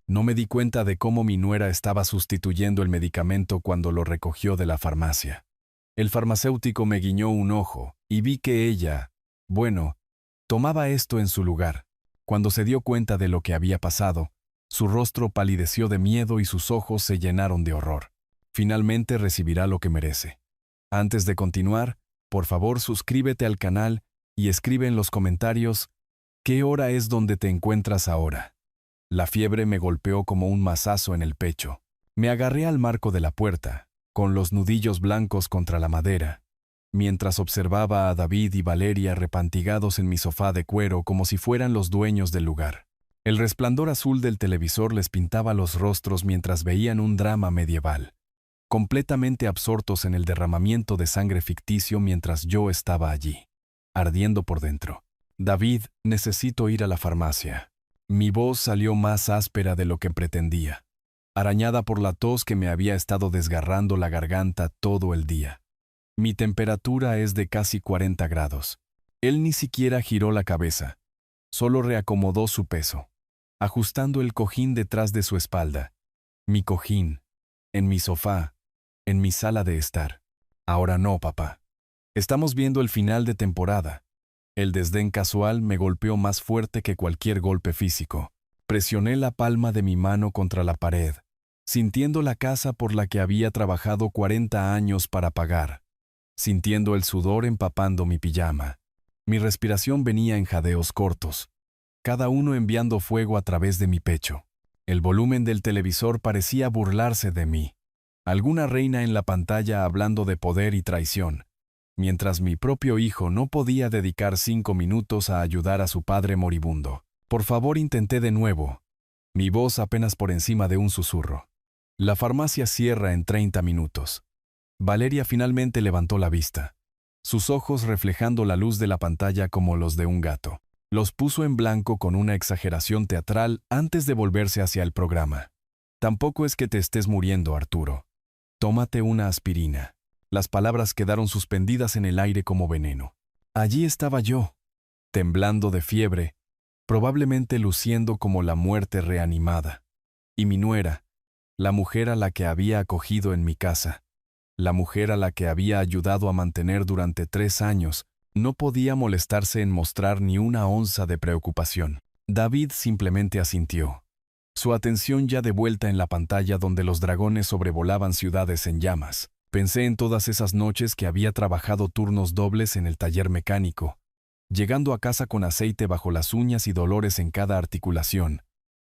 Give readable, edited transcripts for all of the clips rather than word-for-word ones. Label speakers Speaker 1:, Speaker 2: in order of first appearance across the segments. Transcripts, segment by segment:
Speaker 1: No me di cuenta de cómo mi nuera estaba sustituyendo el medicamento cuando lo recogió de la farmacia. El farmacéutico me guiñó un ojo y vi que ella, bueno, tomaba esto en su lugar. Cuando se dio cuenta de lo que había pasado, su rostro palideció de miedo y sus ojos se llenaron de horror. Finalmente recibirá lo que merece. Antes de continuar, por favor suscríbete al canal y escribe en los comentarios ¿qué hora es donde te encuentras ahora? La fiebre me golpeó como un mazazo en el pecho. Me agarré al marco de la puerta, con los nudillos blancos contra la madera, mientras observaba a David y Valeria repantigados en mi sofá de cuero como si fueran los dueños del lugar. El resplandor azul del televisor les pintaba los rostros mientras veían un drama medieval, completamente absortos en el derramamiento de sangre ficticio mientras yo estaba allí, ardiendo por dentro. David, necesito ir a la farmacia. Mi voz salió más áspera de lo que pretendía, arañada por la tos que me había estado desgarrando la garganta todo el día. Mi temperatura es de casi 40 grados. Él ni siquiera giró la cabeza, solo reacomodó su peso, ajustando el cojín detrás de su espalda. Mi cojín, en mi sofá, en mi sala de estar. Ahora no, papá. Estamos viendo el final de temporada. El desdén casual me golpeó más fuerte que cualquier golpe físico. Presioné la palma de mi mano contra la pared, sintiendo la casa por la que había trabajado 40 años para pagar, sintiendo el sudor empapando mi pijama. Mi respiración venía en jadeos cortos, cada uno enviando fuego a través de mi pecho. El volumen del televisor parecía burlarse de mí. Alguna reina en la pantalla hablando de poder y traición, mientras mi propio hijo no podía dedicar 5 minutos a ayudar a su padre moribundo. Por favor, intenté de nuevo, mi voz apenas por encima de un susurro. La farmacia cierra en 30 minutos. Valeria finalmente levantó la vista, sus ojos reflejando la luz de la pantalla como los de un gato. Los puso en blanco con una exageración teatral antes de volverse hacia el programa. Tampoco es que te estés muriendo, Arturo. Tómate una aspirina. Las palabras quedaron suspendidas en el aire como veneno. Allí estaba yo, temblando de fiebre, probablemente luciendo como la muerte reanimada. Y mi nuera, la mujer a la que había acogido en mi casa, la mujer a la que había ayudado a mantener durante 3 años, no podía molestarse en mostrar ni una onza de preocupación. David simplemente asintió, su atención ya de vuelta en la pantalla donde los dragones sobrevolaban ciudades en llamas. Pensé en todas esas noches que había trabajado turnos dobles en el taller mecánico, llegando a casa con aceite bajo las uñas y dolores en cada articulación,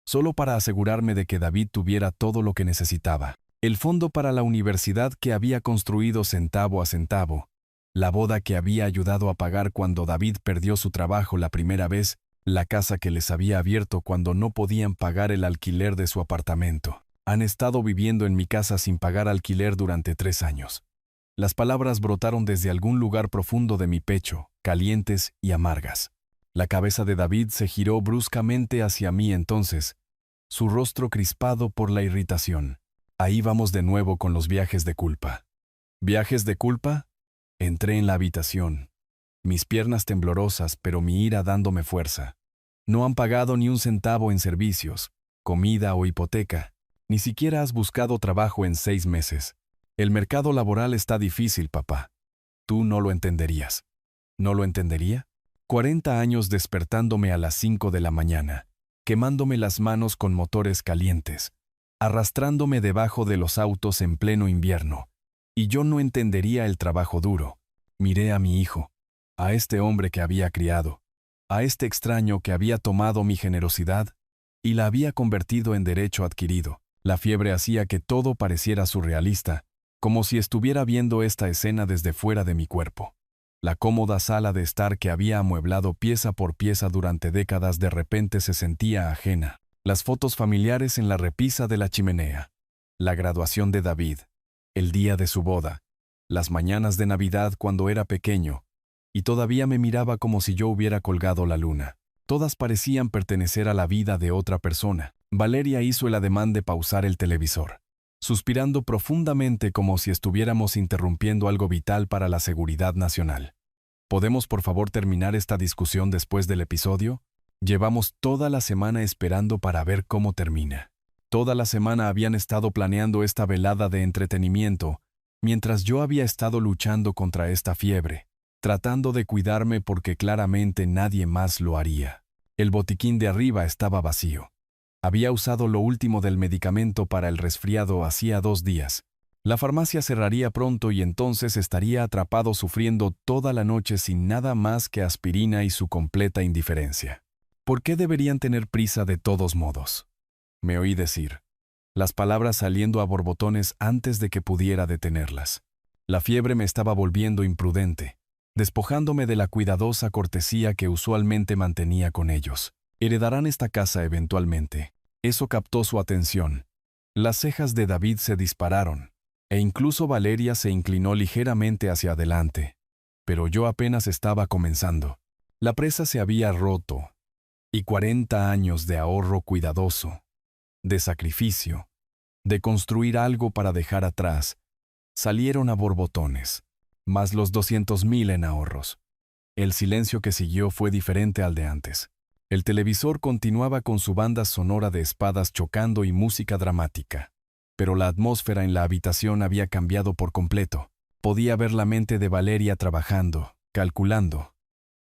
Speaker 1: solo para asegurarme de que David tuviera todo lo que necesitaba. El fondo para la universidad que había construido centavo a centavo, la boda que había ayudado a pagar cuando David perdió su trabajo la primera vez, la casa que les había abierto cuando no podían pagar el alquiler de su apartamento. Han estado viviendo en mi casa sin pagar alquiler durante 3 años. Las palabras brotaron desde algún lugar profundo de mi pecho, calientes y amargas. La cabeza de David se giró bruscamente hacia mí entonces, su rostro crispado por la irritación. Ahí vamos de nuevo con los viajes de culpa. ¿Viajes de culpa? Entré en la habitación, mis piernas temblorosas, pero mi ira dándome fuerza. No han pagado ni un centavo en servicios, comida o hipoteca. Ni siquiera has buscado trabajo en 6 meses. El mercado laboral está difícil, papá. Tú no lo entenderías. ¿No lo entendería? 40 años despertándome a las 5 de la mañana, quemándome las manos con motores calientes, arrastrándome debajo de los autos en pleno invierno. Y yo no entendería el trabajo duro. Miré a mi hijo, a este hombre que había criado, a este extraño que había tomado mi generosidad y la había convertido en derecho adquirido. La fiebre hacía que todo pareciera surrealista, como si estuviera viendo esta escena desde fuera de mi cuerpo. La cómoda sala de estar que había amueblado pieza por pieza durante décadas de repente se sentía ajena. Las fotos familiares en la repisa de la chimenea, la graduación de David, el día de su boda, las mañanas de Navidad cuando era pequeño, y todavía me miraba como si yo hubiera colgado la luna. Todas parecían pertenecer a la vida de otra persona. Valeria hizo el ademán de pausar el televisor, suspirando profundamente como si estuviéramos interrumpiendo algo vital para la seguridad nacional. ¿Podemos por favor terminar esta discusión después del episodio? Llevamos toda la semana esperando para ver cómo termina. Toda la semana habían estado planeando esta velada de entretenimiento, mientras yo había estado luchando contra esta fiebre, tratando de cuidarme porque claramente nadie más lo haría. El botiquín de arriba estaba vacío. Había usado lo último del medicamento para el resfriado hacía 2 días. La farmacia cerraría pronto y entonces estaría atrapado sufriendo toda la noche sin nada más que aspirina y su completa indiferencia. ¿Por qué deberían tener prisa de todos modos? Me oí decir, las palabras saliendo a borbotones antes de que pudiera detenerlas. La fiebre me estaba volviendo imprudente, despojándome de la cuidadosa cortesía que usualmente mantenía con ellos. Heredarán esta casa eventualmente. Eso captó su atención. Las cejas de David se dispararon, e incluso Valeria se inclinó ligeramente hacia adelante. Pero yo apenas estaba comenzando. La presa se había roto, y 40 años de ahorro cuidadoso, de sacrificio, de construir algo para dejar atrás, salieron a borbotones, más los 200,000 en ahorros. El silencio que siguió fue diferente al de antes. El televisor continuaba con su banda sonora de espadas chocando y música dramática. Pero la atmósfera en la habitación había cambiado por completo. Podía ver la mente de Valeria trabajando, calculando.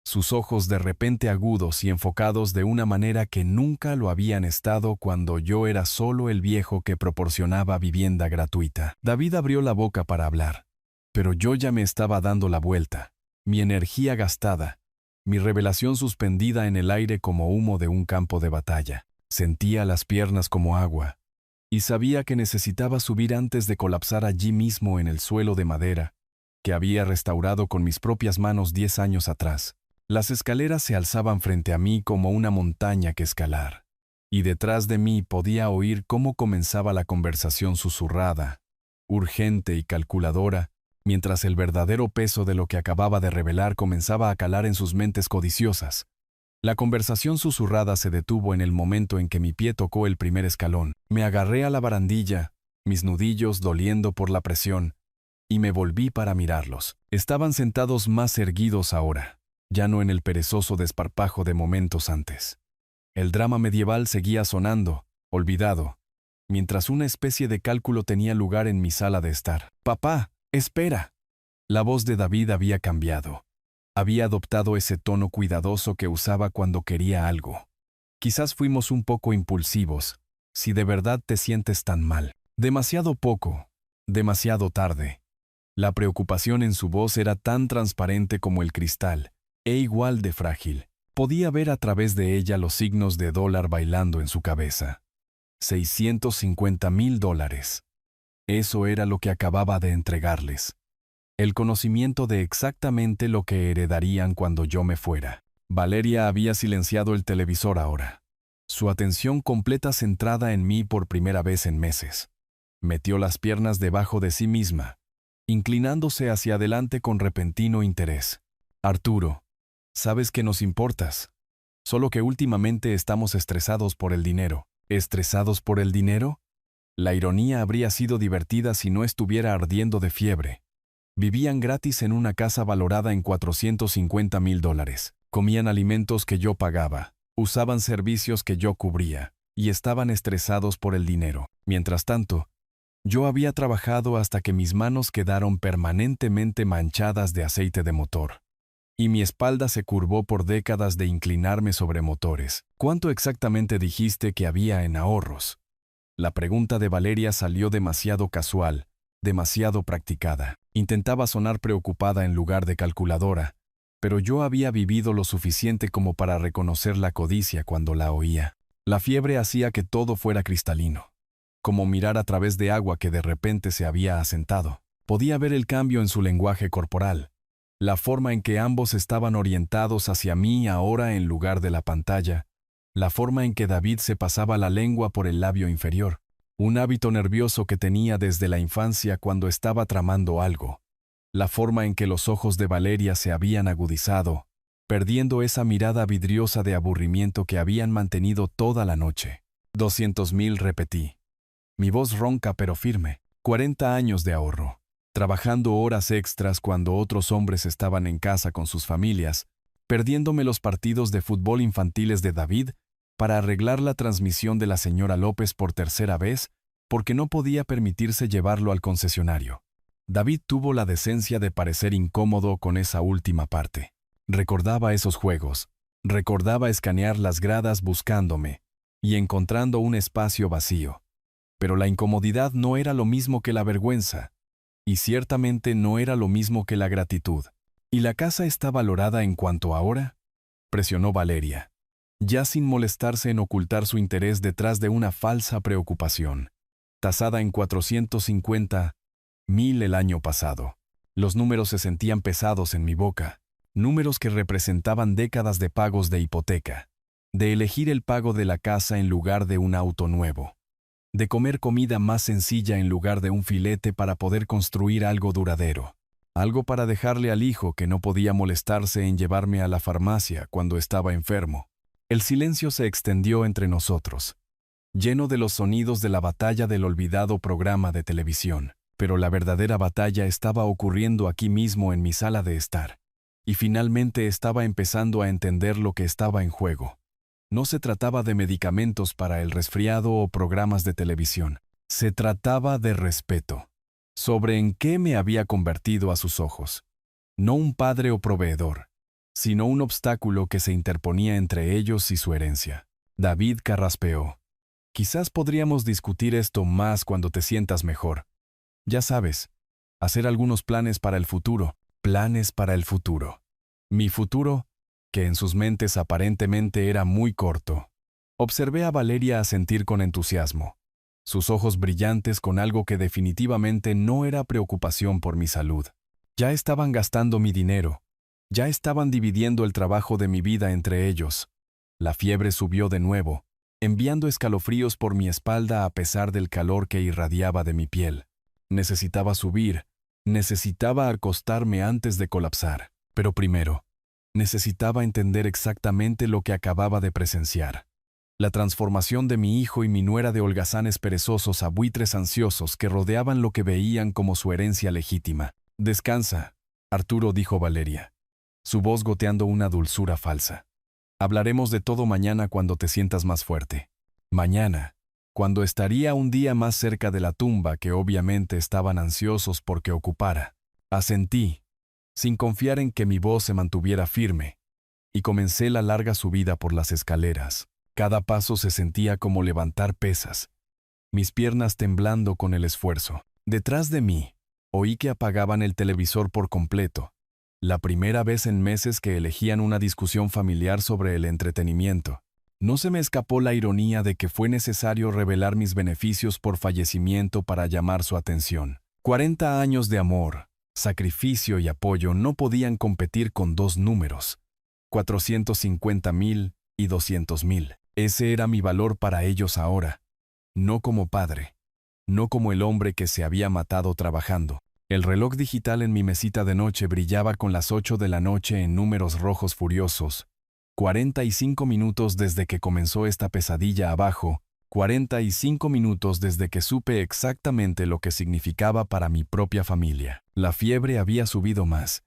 Speaker 1: Sus ojos de repente agudos y enfocados de una manera que nunca lo habían estado cuando yo era solo el viejo que proporcionaba vivienda gratuita. David abrió la boca para hablar, pero yo ya me estaba dando la vuelta, mi energía gastada, mi revelación suspendida en el aire como humo de un campo de batalla. Sentía las piernas como agua, y sabía que necesitaba subir antes de colapsar allí mismo en el suelo de madera, que había restaurado con mis propias manos 10 años atrás. Las escaleras se alzaban frente a mí como una montaña que escalar, y detrás de mí podía oír cómo comenzaba la conversación susurrada, urgente y calculadora, mientras el verdadero peso de lo que acababa de revelar comenzaba a calar en sus mentes codiciosas. La conversación susurrada se detuvo en el momento en que mi pie tocó el primer escalón. Me agarré a la barandilla, mis nudillos doliendo por la presión, y me volví para mirarlos. Estaban sentados más erguidos ahora, ya no en el perezoso desparpajo de momentos antes. El drama medieval seguía sonando, olvidado, mientras una especie de cálculo tenía lugar en mi sala de estar. «Papá, espera». La voz de David había cambiado. Había adoptado ese tono cuidadoso que usaba cuando quería algo. Quizás fuimos un poco impulsivos, si de verdad te sientes tan mal. Demasiado poco, demasiado tarde. La preocupación en su voz era tan transparente como el cristal, e igual de frágil. Podía ver a través de ella los signos de dólar bailando en su cabeza. $650,000. Eso era lo que acababa de entregarles. El conocimiento de exactamente lo que heredarían cuando yo me fuera. Valeria había silenciado el televisor ahora, su atención completa centrada en mí por primera vez en meses. Metió las piernas debajo de sí misma, inclinándose hacia adelante con repentino interés. «Arturo, sabes que nos importas, solo que últimamente estamos estresados por el dinero». ¿Estresados por el dinero? La ironía habría sido divertida si no estuviera ardiendo de fiebre. Vivían gratis en una casa valorada en $450,000. Comían alimentos que yo pagaba, usaban servicios que yo cubría, y estaban estresados por el dinero. Mientras tanto, yo había trabajado hasta que mis manos quedaron permanentemente manchadas de aceite de motor, y mi espalda se curvó por décadas de inclinarme sobre motores. ¿Cuánto exactamente dijiste que había en ahorros? La pregunta de Valeria salió demasiado casual, demasiado practicada. Intentaba sonar preocupada en lugar de calculadora, pero yo había vivido lo suficiente como para reconocer la codicia cuando la oía. La fiebre hacía que todo fuera cristalino, como mirar a través de agua que de repente se había asentado. Podía ver el cambio en su lenguaje corporal, la forma en que ambos estaban orientados hacia mí ahora en lugar de la pantalla, la forma en que David se pasaba la lengua por el labio inferior, un hábito nervioso que tenía desde la infancia cuando estaba tramando algo, la forma en que los ojos de Valeria se habían agudizado, perdiendo esa mirada vidriosa de aburrimiento que habían mantenido toda la noche. 200,000, repetí. Mi voz ronca pero firme. 40 años de ahorro. Trabajando horas extras cuando otros hombres estaban en casa con sus familias, perdiéndome los partidos de fútbol infantiles de David para arreglar la transmisión de la señora López por tercera vez, porque no podía permitirse llevarlo al concesionario. David tuvo la decencia de parecer incómodo con esa última parte. Recordaba esos juegos, recordaba escanear las gradas buscándome y encontrando un espacio vacío. Pero la incomodidad no era lo mismo que la vergüenza, y ciertamente no era lo mismo que la gratitud. ¿Y la casa está valorada en cuanto ahora?, presionó Valeria, ya sin molestarse en ocultar su interés detrás de una falsa preocupación. Tasada en 450.000 el año pasado. Los números se sentían pesados en mi boca, números que representaban décadas de pagos de hipoteca, de elegir el pago de la casa en lugar de un auto nuevo, de comer comida más sencilla en lugar de un filete para poder construir algo duradero, algo para dejarle al hijo que no podía molestarse en llevarme a la farmacia cuando estaba enfermo. El silencio se extendió entre nosotros, lleno de los sonidos de la batalla del olvidado programa de televisión. Pero la verdadera batalla estaba ocurriendo aquí mismo en mi sala de estar. Y finalmente estaba empezando a entender lo que estaba en juego. No se trataba de medicamentos para el resfriado o programas de televisión. Se trataba de respeto. Sobre en qué me había convertido a sus ojos. No un padre o proveedor, sino un obstáculo que se interponía entre ellos y su herencia. David carraspeó. Quizás podríamos discutir esto más cuando te sientas mejor. Ya sabes, hacer algunos planes para el futuro. Planes para el futuro. Mi futuro, que en sus mentes aparentemente era muy corto. Observé a Valeria asentir con entusiasmo, sus ojos brillantes con algo que definitivamente no era preocupación por mi salud. Ya estaban gastando mi dinero, ya estaban dividiendo el trabajo de mi vida entre ellos. La fiebre subió de nuevo, enviando escalofríos por mi espalda a pesar del calor que irradiaba de mi piel. Necesitaba subir, necesitaba acostarme antes de colapsar, pero primero, necesitaba entender exactamente lo que acababa de presenciar. La transformación de mi hijo y mi nuera de holgazanes perezosos a buitres ansiosos que rodeaban lo que veían como su herencia legítima. «Descansa», Arturo, dijo Valeria, su voz goteando una dulzura falsa. «Hablaremos de todo mañana cuando te sientas más fuerte». Mañana, cuando estaría un día más cerca de la tumba que obviamente estaban ansiosos porque ocupara. Asentí, sin confiar en que mi voz se mantuviera firme, y comencé la larga subida por las escaleras. Cada paso se sentía como levantar pesas, mis piernas temblando con el esfuerzo. Detrás de mí, oí que apagaban el televisor por completo, la primera vez en meses que elegían una discusión familiar sobre el entretenimiento. No se me escapó la ironía de que fue necesario revelar mis beneficios por fallecimiento para llamar su atención. 40 años de amor, sacrificio y apoyo no podían competir con dos números, 450.000 y 200.000. Ese era mi valor para ellos ahora, no como padre, no como el hombre que se había matado trabajando. El reloj digital en mi mesita de noche brillaba con las 8 de la noche en números rojos furiosos. 45 minutos desde que comenzó esta pesadilla abajo, 45 minutos desde que supe exactamente lo que significaba para mi propia familia. La fiebre había subido más.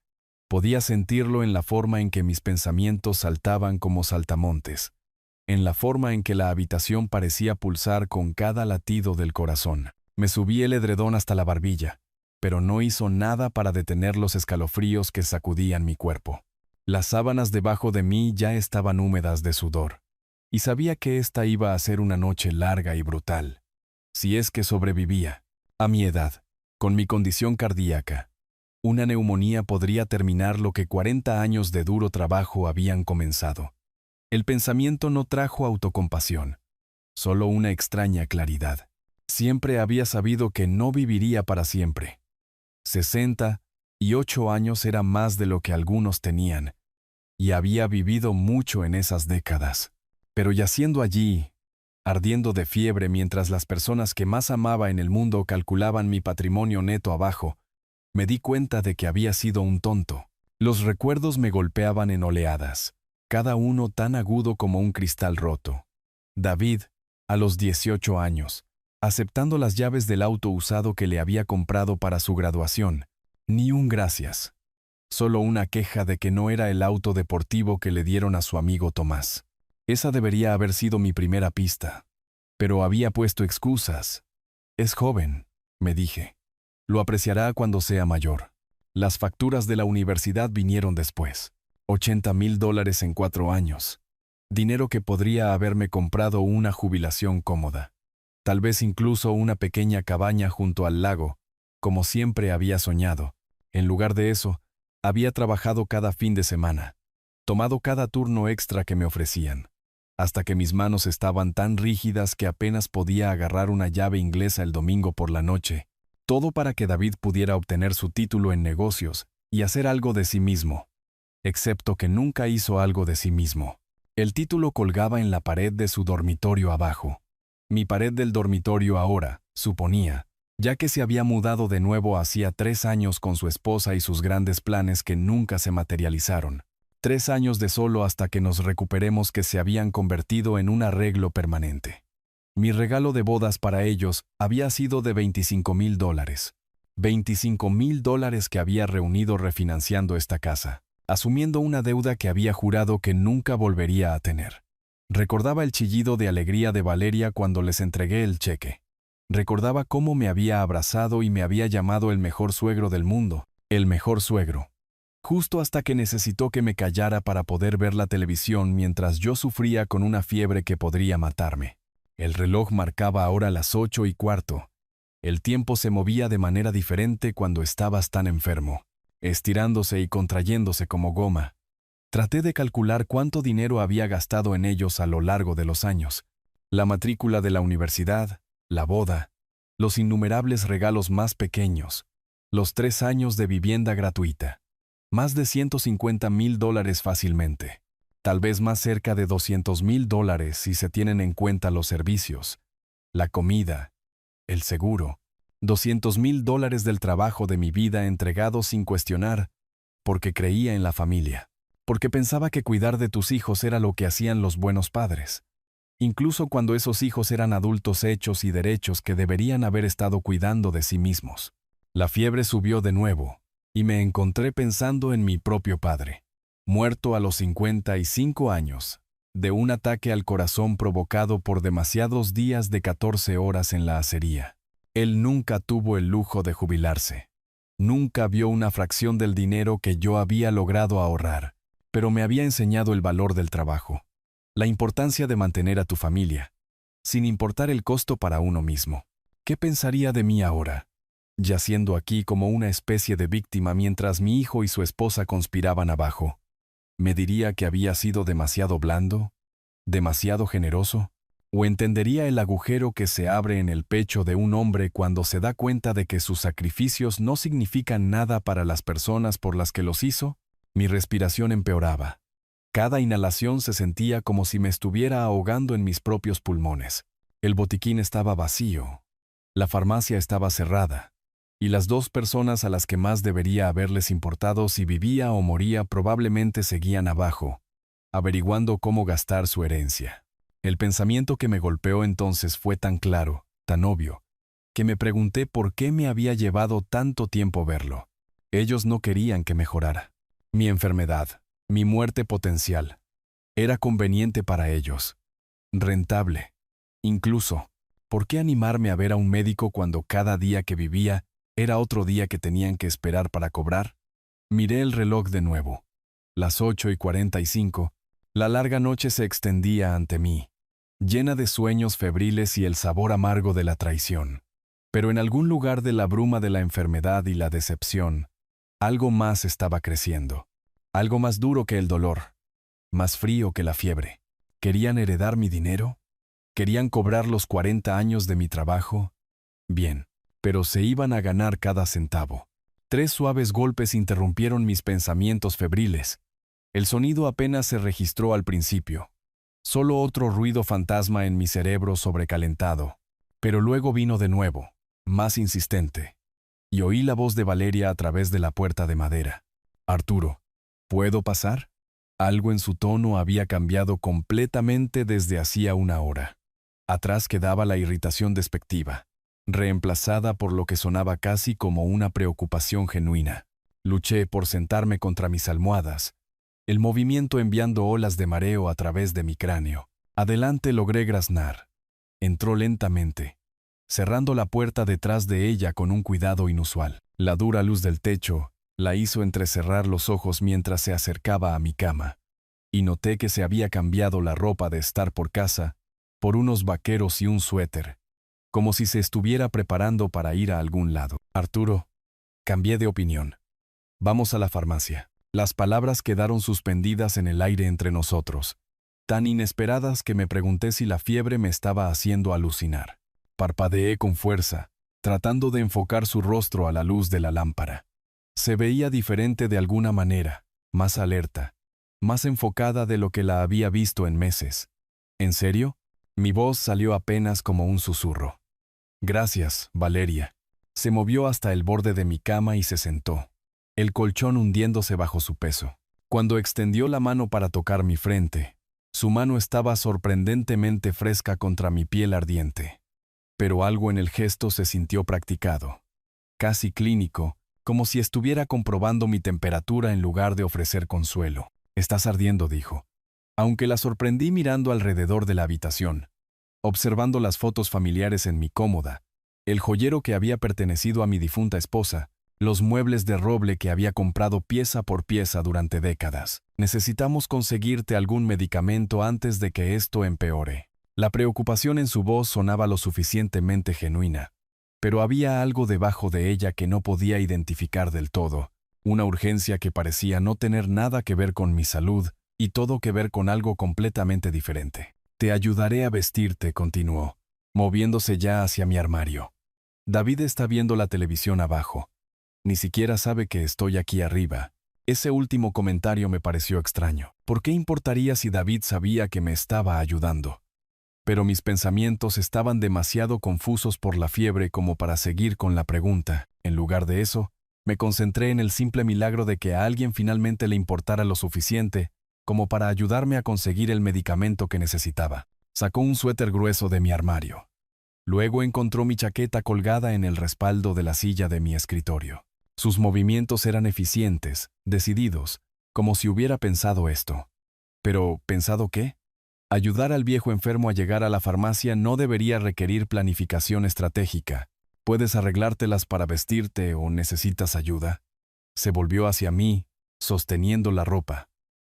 Speaker 1: Podía sentirlo en la forma en que mis pensamientos saltaban como saltamontes, en la forma en que la habitación parecía pulsar con cada latido del corazón. Me subí el edredón hasta la barbilla, pero no hizo nada para detener los escalofríos que sacudían mi cuerpo. Las sábanas debajo de mí ya estaban húmedas de sudor, y sabía que esta iba a ser una noche larga y brutal, si es que sobrevivía. A mi edad, con mi condición cardíaca, una neumonía podría terminar lo que 40 años de duro trabajo habían comenzado. El pensamiento no trajo autocompasión, solo una extraña claridad. Siempre había sabido que no viviría para siempre. 68 años era más de lo que algunos tenían, y había vivido mucho en esas décadas. Pero yaciendo allí, ardiendo de fiebre mientras las personas que más amaba en el mundo calculaban mi patrimonio neto abajo, me di cuenta de que había sido un tonto. Los recuerdos me golpeaban en oleadas, cada uno tan agudo como un cristal roto. David, a los 18 años, aceptando las llaves del auto usado que le había comprado para su graduación. Ni un gracias. Solo una queja de que no era el auto deportivo que le dieron a su amigo Tomás. Esa debería haber sido mi primera pista. Pero había puesto excusas. Es joven, me dije. Lo apreciará cuando sea mayor. Las facturas de la universidad vinieron después. $80,000 en 4 años. Dinero que podría haberme comprado una jubilación cómoda. Tal vez incluso una pequeña cabaña junto al lago, como siempre había soñado. En lugar de eso, había trabajado cada fin de semana, tomado cada turno extra que me ofrecían, hasta que mis manos estaban tan rígidas que apenas podía agarrar una llave inglesa el domingo por la noche, todo para que David pudiera obtener su título en negocios y hacer algo de sí mismo. Excepto que nunca hizo algo de sí mismo. El título colgaba en la pared de su dormitorio abajo. Mi pared del dormitorio ahora, suponía, ya que se había mudado de nuevo hacía 3 años con su esposa y sus grandes planes que nunca se materializaron. 3 años de solo hasta que nos recuperemos que se habían convertido en un arreglo permanente. Mi regalo de bodas para ellos había sido de $25,000. $25,000 que había reunido refinanciando esta casa, asumiendo una deuda que había jurado que nunca volvería a tener. Recordaba el chillido de alegría de Valeria cuando les entregué el cheque. Recordaba cómo me había abrazado y me había llamado el mejor suegro del mundo, el mejor suegro. Justo hasta que necesitó que me callara para poder ver la televisión mientras yo sufría con una fiebre que podría matarme. El reloj marcaba ahora las 8:15. El tiempo se movía de manera diferente cuando estabas tan enfermo, estirándose y contrayéndose como goma. Traté de calcular cuánto dinero había gastado en ellos a lo largo de los años. La matrícula de la universidad, la boda, los innumerables regalos más pequeños, los 3 años de vivienda gratuita. Más de $150,000 fácilmente. Tal vez más cerca de $200,000 si se tienen en cuenta los servicios, la comida, el seguro. $200,000 del trabajo de mi vida entregado sin cuestionar, porque creía en la familia, porque pensaba que cuidar de tus hijos era lo que hacían los buenos padres, incluso cuando esos hijos eran adultos hechos y derechos que deberían haber estado cuidando de sí mismos. La fiebre subió de nuevo, y me encontré pensando en mi propio padre, muerto a los 55 años, de un ataque al corazón provocado por demasiados días de 14 horas en la acería. Él nunca tuvo el lujo de jubilarse. Nunca vio una fracción del dinero que yo había logrado ahorrar, pero me había enseñado el valor del trabajo, la importancia de mantener a tu familia, sin importar el costo para uno mismo. ¿Qué pensaría de mí ahora, yaciendo aquí como una especie de víctima mientras mi hijo y su esposa conspiraban abajo? ¿Me diría que había sido demasiado blando? ¿Demasiado generoso? ¿O entendería el agujero que se abre en el pecho de un hombre cuando se da cuenta de que sus sacrificios no significan nada para las personas por las que los hizo? Mi respiración empeoraba. Cada inhalación se sentía como si me estuviera ahogando en mis propios pulmones. El botiquín estaba vacío. La farmacia estaba cerrada. Y las 2 personas a las que más debería haberles importado si vivía o moría probablemente seguían abajo, averiguando cómo gastar su herencia. El pensamiento que me golpeó entonces fue tan claro, tan obvio, que me pregunté por qué me había llevado tanto tiempo verlo. Ellos no querían que mejorara. Mi enfermedad, mi muerte potencial, era conveniente para ellos. Rentable. Incluso, ¿por qué animarme a ver a un médico cuando cada día que vivía era otro día que tenían que esperar para cobrar? Miré el reloj de nuevo. Las 8:45, la larga noche se extendía ante mí, llena de sueños febriles y el sabor amargo de la traición. Pero en algún lugar de la bruma de la enfermedad y la decepción, algo más estaba creciendo. Algo más duro que el dolor, más frío que la fiebre. ¿Querían heredar mi dinero? ¿Querían cobrar los 40 años de mi trabajo? Bien, pero se iban a ganar cada centavo. 3 suaves golpes interrumpieron mis pensamientos febriles. El sonido apenas se registró al principio. Solo otro ruido fantasma en mi cerebro sobrecalentado. Pero luego vino de nuevo, más insistente. Y oí la voz de Valeria a través de la puerta de madera. «Arturo, ¿puedo pasar?» Algo en su tono había cambiado completamente desde hacía una hora. Atrás quedaba la irritación despectiva, reemplazada por lo que sonaba casi como una preocupación genuina. Luché por sentarme contra mis almohadas, el movimiento enviando olas de mareo a través de mi cráneo. Adelante logré graznar. Entró lentamente, cerrando la puerta detrás de ella con un cuidado inusual. La dura luz del techo la hizo entrecerrar los ojos mientras se acercaba a mi cama, y noté que se había cambiado la ropa de estar por casa por unos vaqueros y un suéter, como si se estuviera preparando para ir a algún lado. Arturo, cambié de opinión. Vamos a la farmacia. Las palabras quedaron suspendidas en el aire entre nosotros, tan inesperadas que me pregunté si la fiebre me estaba haciendo alucinar. Parpadeé con fuerza, tratando de enfocar su rostro a la luz de la lámpara. Se veía diferente de alguna manera, más alerta, más enfocada de lo que la había visto en meses. ¿En serio? Mi voz salió apenas como un susurro. Gracias, Valeria. Se movió hasta el borde de mi cama y se sentó, el colchón hundiéndose bajo su peso. Cuando extendió la mano para tocar mi frente, su mano estaba sorprendentemente fresca contra mi piel ardiente. Pero algo en el gesto se sintió practicado, casi clínico, como si estuviera comprobando mi temperatura en lugar de ofrecer consuelo. «Estás ardiendo», dijo, aunque la sorprendí mirando alrededor de la habitación, observando las fotos familiares en mi cómoda, el joyero que había pertenecido a mi difunta esposa, los muebles de roble que había comprado pieza por pieza durante décadas. «Necesitamos conseguirte algún medicamento antes de que esto empeore». La preocupación en su voz sonaba lo suficientemente genuina, pero había algo debajo de ella que no podía identificar del todo, una urgencia que parecía no tener nada que ver con mi salud y todo que ver con algo completamente diferente. «Te ayudaré a vestirte», continuó, moviéndose ya hacia mi armario. «David está viendo la televisión abajo. Ni siquiera sabe que estoy aquí arriba». Ese último comentario me pareció extraño. ¿Por qué importaría si David sabía que me estaba ayudando? Pero mis pensamientos estaban demasiado confusos por la fiebre como para seguir con la pregunta. En lugar de eso, me concentré en el simple milagro de que a alguien finalmente le importara lo suficiente como para ayudarme a conseguir el medicamento que necesitaba. Sacó un suéter grueso de mi armario. Luego encontró mi chaqueta colgada en el respaldo de la silla de mi escritorio. Sus movimientos eran eficientes, decididos, como si hubiera pensado esto. ¿Pero pensado qué? Ayudar al viejo enfermo a llegar a la farmacia no debería requerir planificación estratégica. ¿Puedes arreglártelas para vestirte o necesitas ayuda? Se volvió hacia mí, sosteniendo la ropa.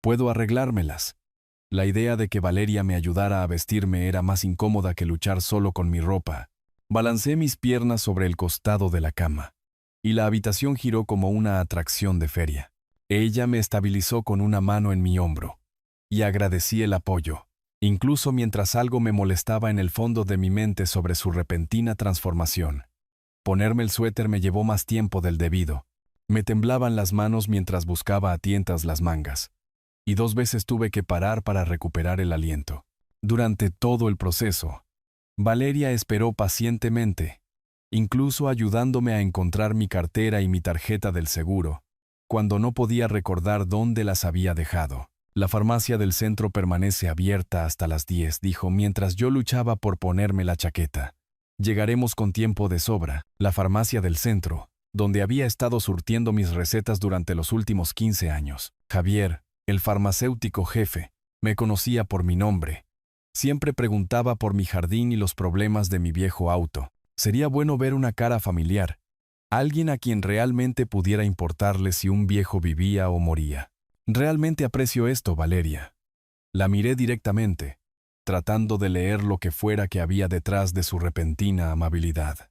Speaker 1: «Puedo arreglármelas». La idea de que Valeria me ayudara a vestirme era más incómoda que luchar solo con mi ropa. Balancé mis piernas sobre el costado de la cama, y la habitación giró como una atracción de feria. Ella me estabilizó con una mano en mi hombro, y agradecí el apoyo, incluso mientras algo me molestaba en el fondo de mi mente sobre su repentina transformación. Ponerme el suéter me llevó más tiempo del debido. Me temblaban las manos mientras buscaba a tientas las mangas, y 2 veces tuve que parar para recuperar el aliento. Durante todo el proceso, Valeria esperó pacientemente, incluso ayudándome a encontrar mi cartera y mi tarjeta del seguro, cuando no podía recordar dónde las había dejado. «La farmacia del centro permanece abierta hasta las 10», dijo mientras yo luchaba por ponerme la chaqueta. «Llegaremos con tiempo de sobra». La farmacia del centro, donde había estado surtiendo mis recetas durante los últimos 15 años. Javier, el farmacéutico jefe, me conocía por mi nombre. Siempre preguntaba por mi jardín y los problemas de mi viejo auto. Sería bueno ver una cara familiar, alguien a quien realmente pudiera importarle si un viejo vivía o moría. «Realmente aprecio esto, Valeria». La miré directamente, tratando de leer lo que fuera que había detrás de su repentina amabilidad.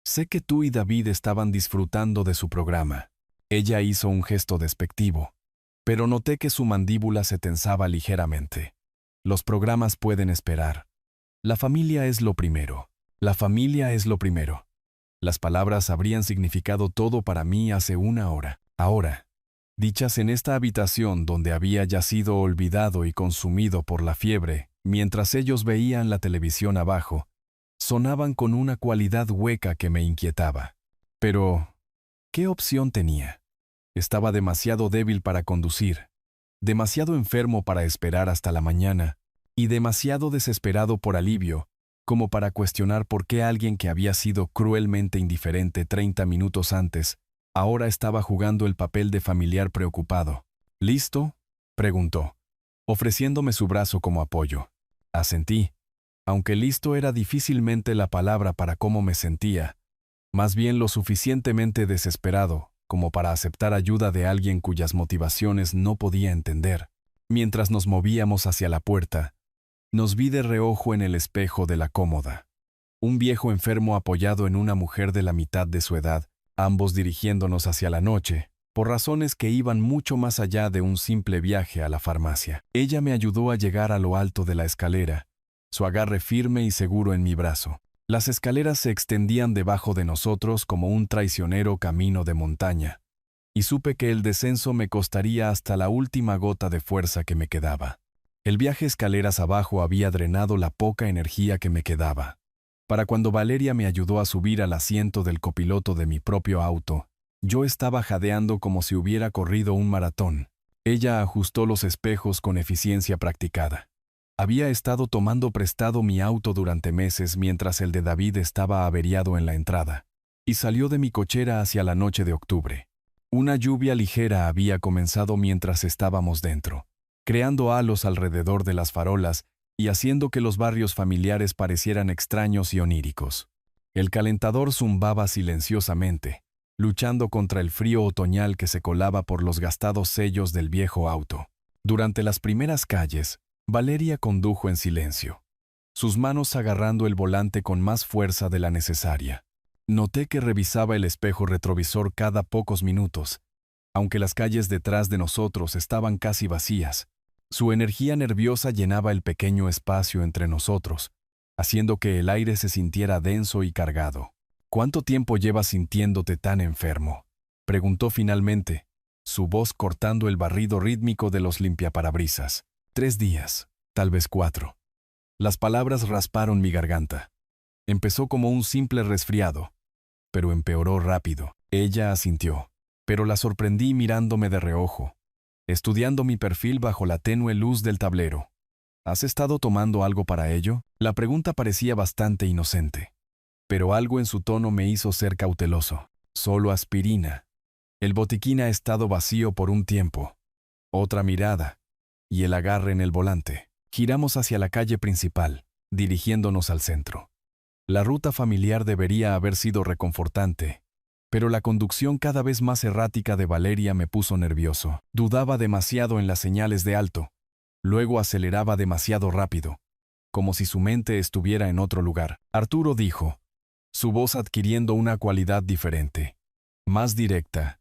Speaker 1: «Sé que tú y David estaban disfrutando de su programa». Ella hizo un gesto despectivo, pero noté que su mandíbula se tensaba ligeramente. «Los programas pueden esperar. La familia es lo primero. La familia es lo primero». Las palabras habrían significado todo para mí hace 1 hora. Ahora, dichas en esta habitación donde había yacido olvidado y consumido por la fiebre, mientras ellos veían la televisión abajo, sonaban con una cualidad hueca que me inquietaba. Pero, ¿qué opción tenía? Estaba demasiado débil para conducir, demasiado enfermo para esperar hasta la mañana, y demasiado desesperado por alivio como para cuestionar por qué alguien que había sido cruelmente indiferente 30 minutos antes ahora estaba jugando el papel de familiar preocupado. «¿Listo?», preguntó, ofreciéndome su brazo como apoyo. Asentí, aunque listo era difícilmente la palabra para cómo me sentía, más bien lo suficientemente desesperado como para aceptar ayuda de alguien cuyas motivaciones no podía entender. Mientras nos movíamos hacia la puerta, nos vi de reojo en el espejo de la cómoda. Un viejo enfermo apoyado en una mujer de la mitad de su edad, ambos dirigiéndonos hacia la noche, por razones que iban mucho más allá de un simple viaje a la farmacia. Ella me ayudó a llegar a lo alto de la escalera, su agarre firme y seguro en mi brazo. Las escaleras se extendían debajo de nosotros como un traicionero camino de montaña, y supe que el descenso me costaría hasta la última gota de fuerza que me quedaba. El viaje escaleras abajo había drenado la poca energía que me quedaba. Para cuando Valeria me ayudó a subir al asiento del copiloto de mi propio auto, yo estaba jadeando como si hubiera corrido un maratón. Ella ajustó los espejos con eficiencia practicada. Había estado tomando prestado mi auto durante meses mientras el de David estaba averiado en la entrada, y salió de mi cochera hacia la noche de octubre. Una lluvia ligera había comenzado mientras estábamos dentro, creando halos alrededor de las farolas y haciendo que los barrios familiares parecieran extraños y oníricos. El calentador zumbaba silenciosamente, luchando contra el frío otoñal que se colaba por los gastados sellos del viejo auto. Durante las primeras calles, Valeria condujo en silencio, sus manos agarrando el volante con más fuerza de la necesaria. Noté que revisaba el espejo retrovisor cada pocos minutos, aunque las calles detrás de nosotros estaban casi vacías. Su energía nerviosa llenaba el pequeño espacio entre nosotros, haciendo que el aire se sintiera denso y cargado. ¿Cuánto tiempo llevas sintiéndote tan enfermo?, preguntó finalmente, su voz cortando el barrido rítmico de los limpiaparabrisas. 3 días, tal vez 4. Las palabras rasparon mi garganta. Empezó como un simple resfriado, pero empeoró rápido. Ella asintió, pero la sorprendí mirándome de reojo, estudiando mi perfil bajo la tenue luz del tablero. ¿Has estado tomando algo para ello? La pregunta parecía bastante inocente, pero algo en su tono me hizo ser cauteloso. Solo aspirina. El botiquín ha estado vacío por un tiempo. Otra mirada, y el agarre en el volante. Giramos hacia la calle principal, dirigiéndonos al centro. La ruta familiar debería haber sido reconfortante, pero la conducción cada vez más errática de Valeria me puso nervioso. Dudaba demasiado en las señales de alto, luego aceleraba demasiado rápido, como si su mente estuviera en otro lugar. Arturo dijo, su voz adquiriendo una cualidad diferente, más directa,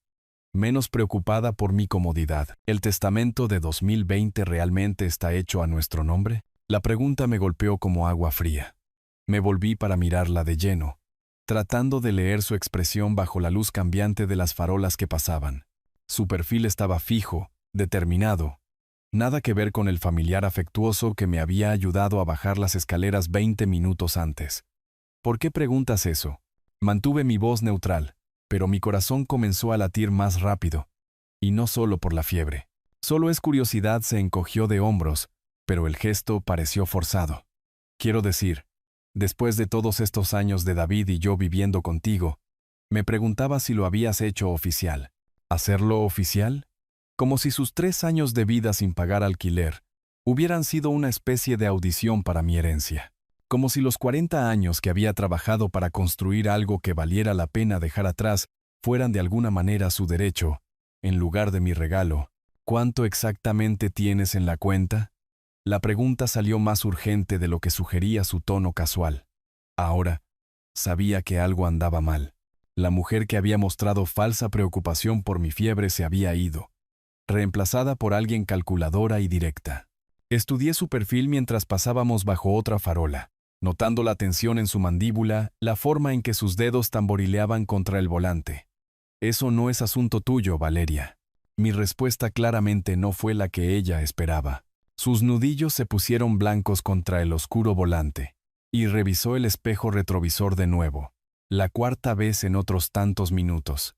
Speaker 1: menos preocupada por mi comodidad. ¿El testamento de 2020 realmente está hecho a nuestro nombre? La pregunta me golpeó como agua fría. Me volví para mirarla de lleno, tratando de leer su expresión bajo la luz cambiante de las farolas que pasaban. Su perfil estaba fijo, determinado. Nada que ver con el familiar afectuoso que me había ayudado a bajar las escaleras 20 minutos antes. ¿Por qué preguntas eso? Mantuve mi voz neutral, pero mi corazón comenzó a latir más rápido, y no solo por la fiebre. Solo es curiosidad. Se encogió de hombros, pero el gesto pareció forzado. Quiero decir, después de todos estos años de David y yo viviendo contigo, me preguntaba si lo habías hecho oficial. ¿Hacerlo oficial? Como si sus 3 años de vida sin pagar alquiler hubieran sido una especie de audición para mi herencia. Como si los 40 años que había trabajado para construir algo que valiera la pena dejar atrás fueran de alguna manera su derecho, en lugar de mi regalo. ¿Cuánto exactamente tienes en la cuenta? La pregunta salió más urgente de lo que sugería su tono casual. Ahora, sabía que algo andaba mal. La mujer que había mostrado falsa preocupación por mi fiebre se había ido, reemplazada por alguien calculadora y directa. Estudié su perfil mientras pasábamos bajo otra farola, notando la tensión en su mandíbula, la forma en que sus dedos tamborileaban contra el volante. Eso no es asunto tuyo, Valeria. Mi respuesta claramente no fue la que ella esperaba. Sus nudillos se pusieron blancos contra el oscuro volante, y revisó el espejo retrovisor de nuevo, la 4ª vez en otros tantos minutos.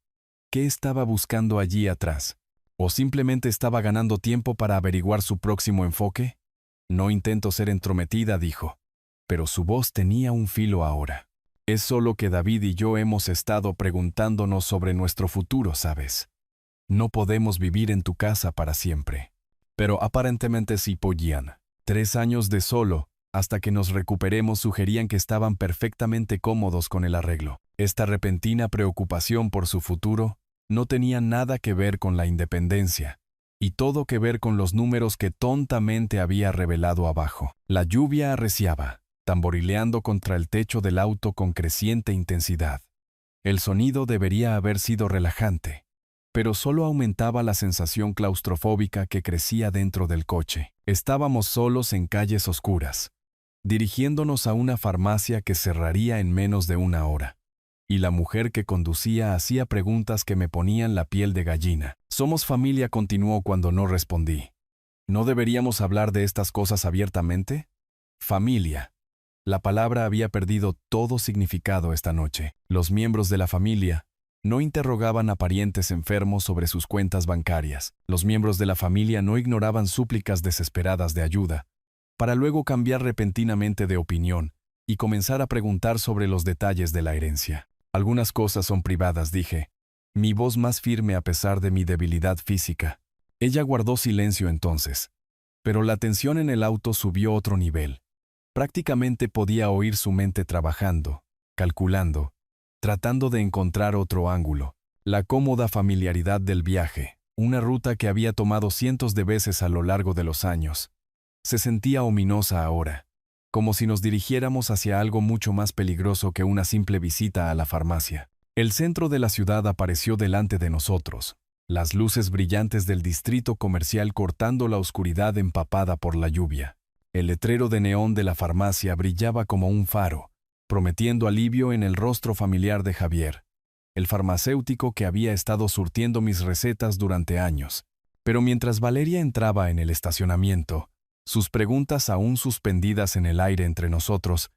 Speaker 1: ¿Qué estaba buscando allí atrás? ¿O simplemente estaba ganando tiempo para averiguar su próximo enfoque? No intento ser entrometida, dijo, pero su voz tenía un filo ahora. Es solo que David y yo hemos estado preguntándonos sobre nuestro futuro, ¿sabes? No podemos vivir en tu casa para siempre. pero aparentemente sí podían. 3 años de solo, hasta que nos recuperemos, sugerían que estaban perfectamente cómodos con el arreglo. Esta repentina preocupación por su futuro no tenía nada que ver con la independencia, y todo que ver con los números que tontamente había revelado abajo. La lluvia arreciaba, tamborileando contra el techo del auto con creciente intensidad. El sonido debería haber sido relajante, pero solo aumentaba la sensación claustrofóbica que crecía dentro del coche. Estábamos solos en calles oscuras, dirigiéndonos a una farmacia que cerraría en menos de una hora. Y la mujer que conducía hacía preguntas que me ponían la piel de gallina. «Somos familia», continuó cuando no respondí. ¿No deberíamos hablar de estas cosas abiertamente? Familia. La palabra había perdido todo significado esta noche. Los miembros de la familia no interrogaban a parientes enfermos sobre sus cuentas bancarias. Los miembros de la familia no ignoraban súplicas desesperadas de ayuda, para luego cambiar repentinamente de opinión y comenzar a preguntar sobre los detalles de la herencia. «Algunas cosas son privadas», dije, mi voz más firme a pesar de mi debilidad física. Ella guardó silencio entonces, pero la tensión en el auto subió a otro nivel. Prácticamente podía oír su mente trabajando, calculando, tratando de encontrar otro ángulo. La cómoda familiaridad del viaje, una ruta que había tomado cientos de veces a lo largo de los años, se sentía ominosa ahora, como si nos dirigiéramos hacia algo mucho más peligroso que una simple visita a la farmacia. El centro de la ciudad apareció delante de nosotros, las luces brillantes del distrito comercial cortando la oscuridad empapada por la lluvia. El letrero de neón de la farmacia brillaba como un faro, prometiendo alivio en el rostro familiar de Javier, el farmacéutico que había estado surtiendo mis recetas durante años. Pero mientras Valeria entraba en el estacionamiento, sus preguntas aún suspendidas en el aire entre nosotros,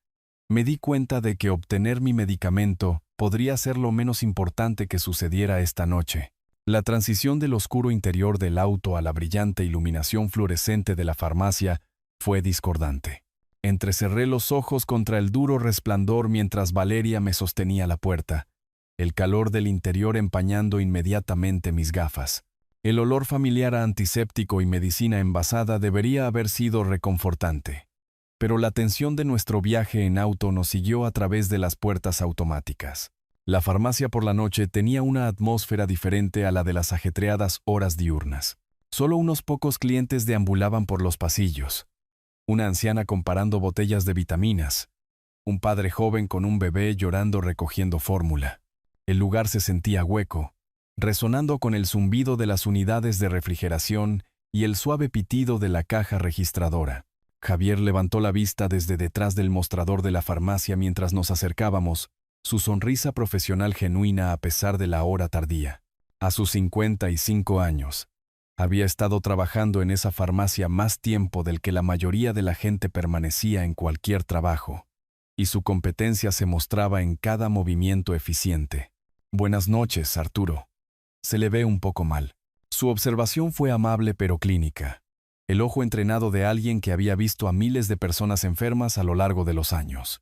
Speaker 1: me di cuenta de que obtener mi medicamento podría ser lo menos importante que sucediera esta noche. La transición del oscuro interior del auto a la brillante iluminación fluorescente de la farmacia fue discordante. Entrecerré los ojos contra el duro resplandor mientras Valeria me sostenía la puerta, el calor del interior empañando inmediatamente mis gafas. El olor familiar a antiséptico y medicina envasada debería haber sido reconfortante. Pero la tensión de nuestro viaje en auto nos siguió a través de las puertas automáticas. La farmacia por la noche tenía una atmósfera diferente a la de las ajetreadas horas diurnas. Solo unos pocos clientes deambulaban por los pasillos. Una anciana comparando botellas de vitaminas. Un padre joven con un bebé llorando recogiendo fórmula. El lugar se sentía hueco, resonando con el zumbido de las unidades de refrigeración y el suave pitido de la caja registradora. Javier levantó la vista desde detrás del mostrador de la farmacia mientras nos acercábamos, su sonrisa profesional genuina a pesar de la hora tardía. A sus 55 años, había estado trabajando en esa farmacia más tiempo del que la mayoría de la gente permanecía en cualquier trabajo, y su competencia se mostraba en cada movimiento eficiente. «Buenas noches, Arturo. Se le ve un poco mal». Su observación fue amable pero clínica, el ojo entrenado de alguien que había visto a miles de personas enfermas a lo largo de los años.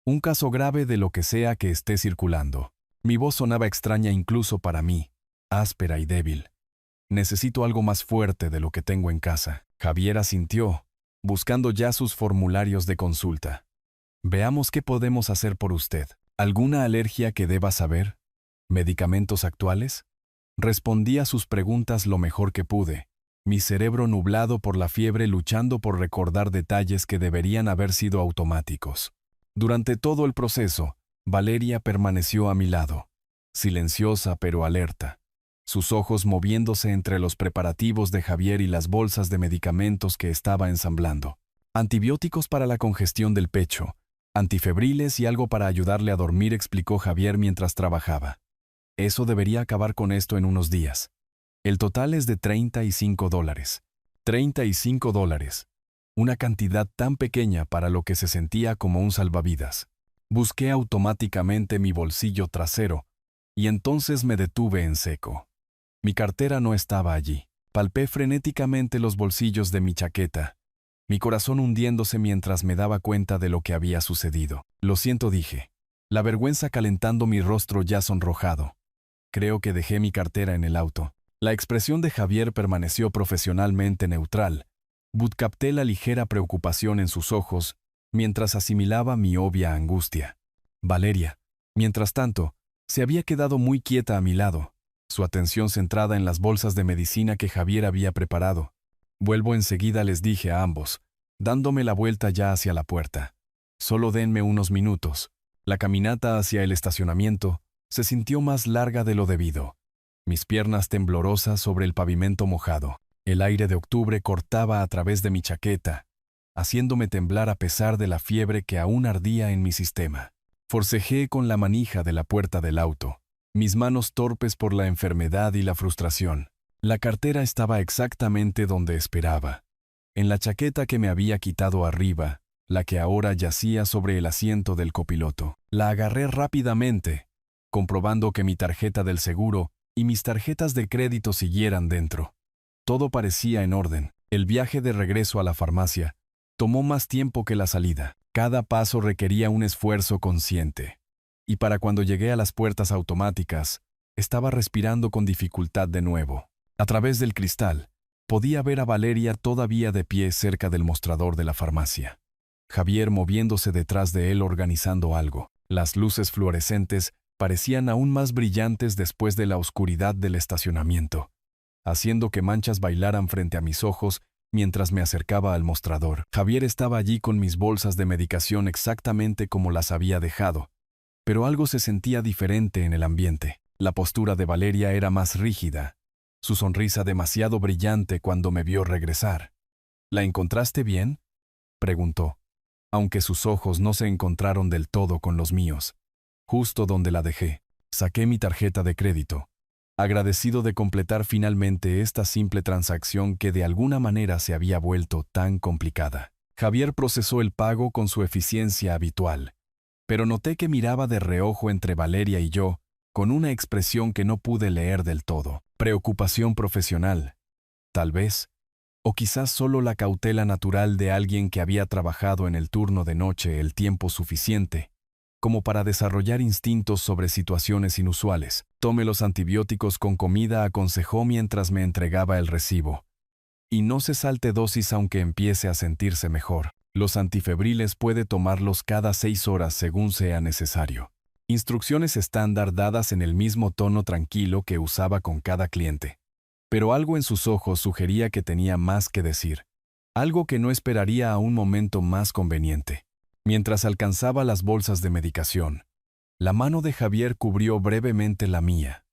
Speaker 1: Un caso grave de lo que sea que esté circulando. Mi voz sonaba extraña incluso para mí, áspera y débil. «Necesito algo más fuerte de lo que tengo en casa». Javier asintió, buscando ya sus formularios de consulta. «Veamos qué podemos hacer por usted. ¿Alguna alergia que deba saber? ¿Medicamentos actuales?» Respondí a sus preguntas lo mejor que pude, mi cerebro nublado por la fiebre luchando por recordar detalles que deberían haber sido automáticos. Durante todo el proceso, Valeria permaneció a mi lado, silenciosa pero alerta, sus ojos moviéndose entre los preparativos de Javier y las bolsas de medicamentos que estaba ensamblando. «Antibióticos para la congestión del pecho, antifebriles y algo para ayudarle a dormir», explicó Javier mientras trabajaba. «Eso debería acabar con esto en unos días. El total es de $35. $35. Una cantidad tan pequeña para lo que se sentía como un salvavidas. Busqué automáticamente mi bolsillo trasero y entonces me detuve en seco. Mi cartera no estaba allí. Palpé frenéticamente los bolsillos de mi chaqueta, mi corazón hundiéndose mientras me daba cuenta de lo que había sucedido. «Lo siento», dije, la vergüenza calentando mi rostro ya sonrojado. «Creo que dejé mi cartera en el auto». La expresión de Javier permaneció profesionalmente neutral, but capté la ligera preocupación en sus ojos mientras asimilaba mi obvia angustia. Valeria, mientras tanto, se había quedado muy quieta a mi lado, su atención centrada en las bolsas de medicina que Javier había preparado. Vuelvo enseguida, les dije a ambos, dándome la vuelta ya hacia la puerta. Solo denme unos minutos. La caminata hacia el estacionamiento se sintió más larga de lo debido. Mis piernas temblorosas sobre el pavimento mojado. El aire de octubre cortaba a través de mi chaqueta, haciéndome temblar a pesar de la fiebre que aún ardía en mi sistema. Forcejeé con la manija de la puerta del auto, mis manos torpes por la enfermedad y la frustración. La cartera estaba exactamente donde esperaba, en la chaqueta que me había quitado arriba, la que ahora yacía sobre el asiento del copiloto. La agarré rápidamente, comprobando que mi tarjeta del seguro y mis tarjetas de crédito siguieran dentro. Todo parecía en orden. El viaje de regreso a la farmacia tomó más tiempo que la salida. Cada paso requería un esfuerzo consciente. Y para cuando llegué a las puertas automáticas, estaba respirando con dificultad de nuevo. A través del cristal, podía ver a Valeria todavía de pie cerca del mostrador de la farmacia. Javier moviéndose detrás de él organizando algo. Las luces fluorescentes parecían aún más brillantes después de la oscuridad del estacionamiento, haciendo que manchas bailaran frente a mis ojos mientras me acercaba al mostrador. Javier estaba allí con mis bolsas de medicación exactamente como las había dejado, pero algo se sentía diferente en el ambiente. La postura de Valeria era más rígida, su sonrisa demasiado brillante cuando me vio regresar. ¿La encontraste bien?, preguntó, aunque sus ojos no se encontraron del todo con los míos. Justo donde la dejé, saqué mi tarjeta de crédito, agradecido de completar finalmente esta simple transacción que de alguna manera se había vuelto tan complicada. Javier procesó el pago con su eficiencia habitual, pero noté que miraba de reojo entre Valeria y yo, con una expresión que no pude leer del todo. Preocupación profesional, tal vez, o quizás solo la cautela natural de alguien que había trabajado en el turno de noche el tiempo suficiente como para desarrollar instintos sobre situaciones inusuales. Tome los antibióticos con comida, aconsejó mientras me entregaba el recibo. Y no se salte dosis aunque empiece a sentirse mejor. Los antifebriles puede tomarlos cada 6 horas según sea necesario. Instrucciones estándar dadas en el mismo tono tranquilo que usaba con cada cliente. Pero algo en sus ojos sugería que tenía más que decir. Algo que no esperaría a un momento más conveniente. Mientras alcanzaba las bolsas de medicación, la mano de Javier cubrió brevemente la mía.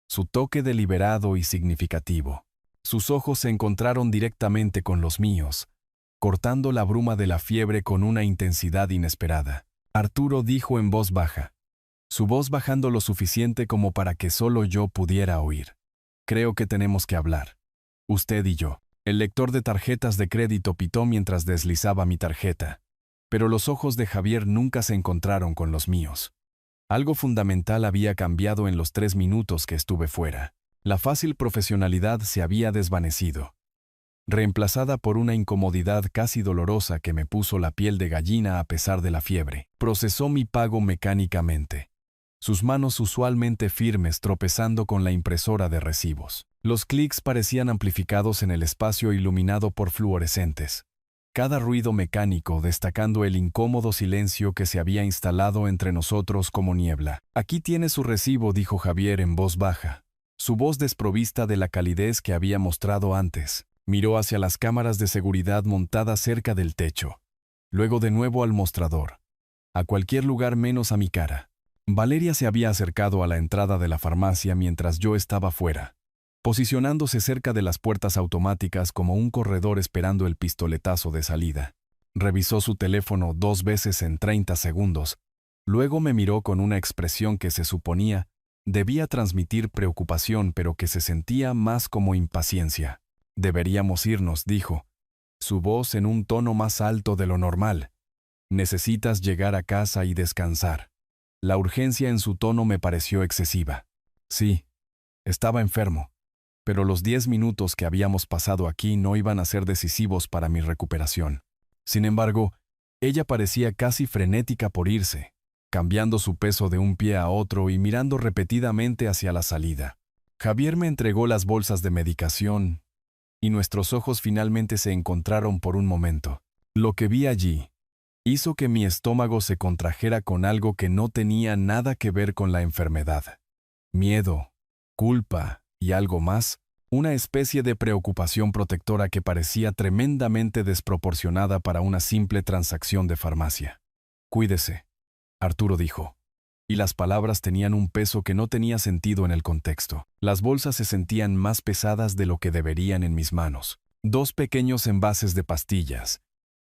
Speaker 1: Su toque deliberado y significativo. Sus ojos se encontraron directamente con los míos, cortando la bruma de la fiebre con una intensidad inesperada. Arturo dijo en voz baja, su voz bajando lo suficiente como para que solo yo pudiera oír. Creo que tenemos que hablar. Usted y yo. El lector de tarjetas de crédito pitó mientras deslizaba mi tarjeta. Pero los ojos de Javier nunca se encontraron con los míos. Algo fundamental había cambiado en los 3 minutos que estuve fuera. La fácil profesionalidad se había desvanecido, reemplazada por una incomodidad casi dolorosa que me puso la piel de gallina a pesar de la fiebre. Procesó mi pago mecánicamente, sus manos usualmente firmes tropezando con la impresora de recibos. Los clics parecían amplificados en el espacio iluminado por fluorescentes. Cada ruido mecánico destacando el incómodo silencio que se había instalado entre nosotros como niebla. Aquí tiene su recibo, dijo Javier en voz baja, su voz desprovista de la calidez que había mostrado antes. Miró hacia las cámaras de seguridad montadas cerca del techo, luego de nuevo al mostrador, a cualquier lugar menos a mi cara. Valeria se había acercado a la entrada de la farmacia mientras yo estaba fuera, posicionándose cerca de las puertas automáticas como un corredor esperando el pistoletazo de salida. Revisó su teléfono 2 veces en 30 segundos. Luego me miró con una expresión que se suponía debía transmitir preocupación, pero que se sentía más como impaciencia. Deberíamos irnos, dijo, su voz en un tono más alto de lo normal. Necesitas llegar a casa y descansar. La urgencia en su tono me pareció excesiva. Sí, estaba enfermo. Pero los 10 minutos que habíamos pasado aquí no iban a ser decisivos para mi recuperación. Sin embargo, ella parecía casi frenética por irse, cambiando su peso de un pie a otro y mirando repetidamente hacia la salida. Javier me entregó las bolsas de medicación y nuestros ojos finalmente se encontraron por un momento. Lo que vi allí hizo que mi estómago se contrajera con algo que no tenía nada que ver con la enfermedad. Miedo, culpa y algo más, una especie de preocupación protectora que parecía tremendamente desproporcionada para una simple transacción de farmacia. «Cuídese», Arturo dijo. Y las palabras tenían un peso que no tenía sentido en el contexto. Las bolsas se sentían más pesadas de lo que deberían en mis manos. 2 pequeños envases de pastillas,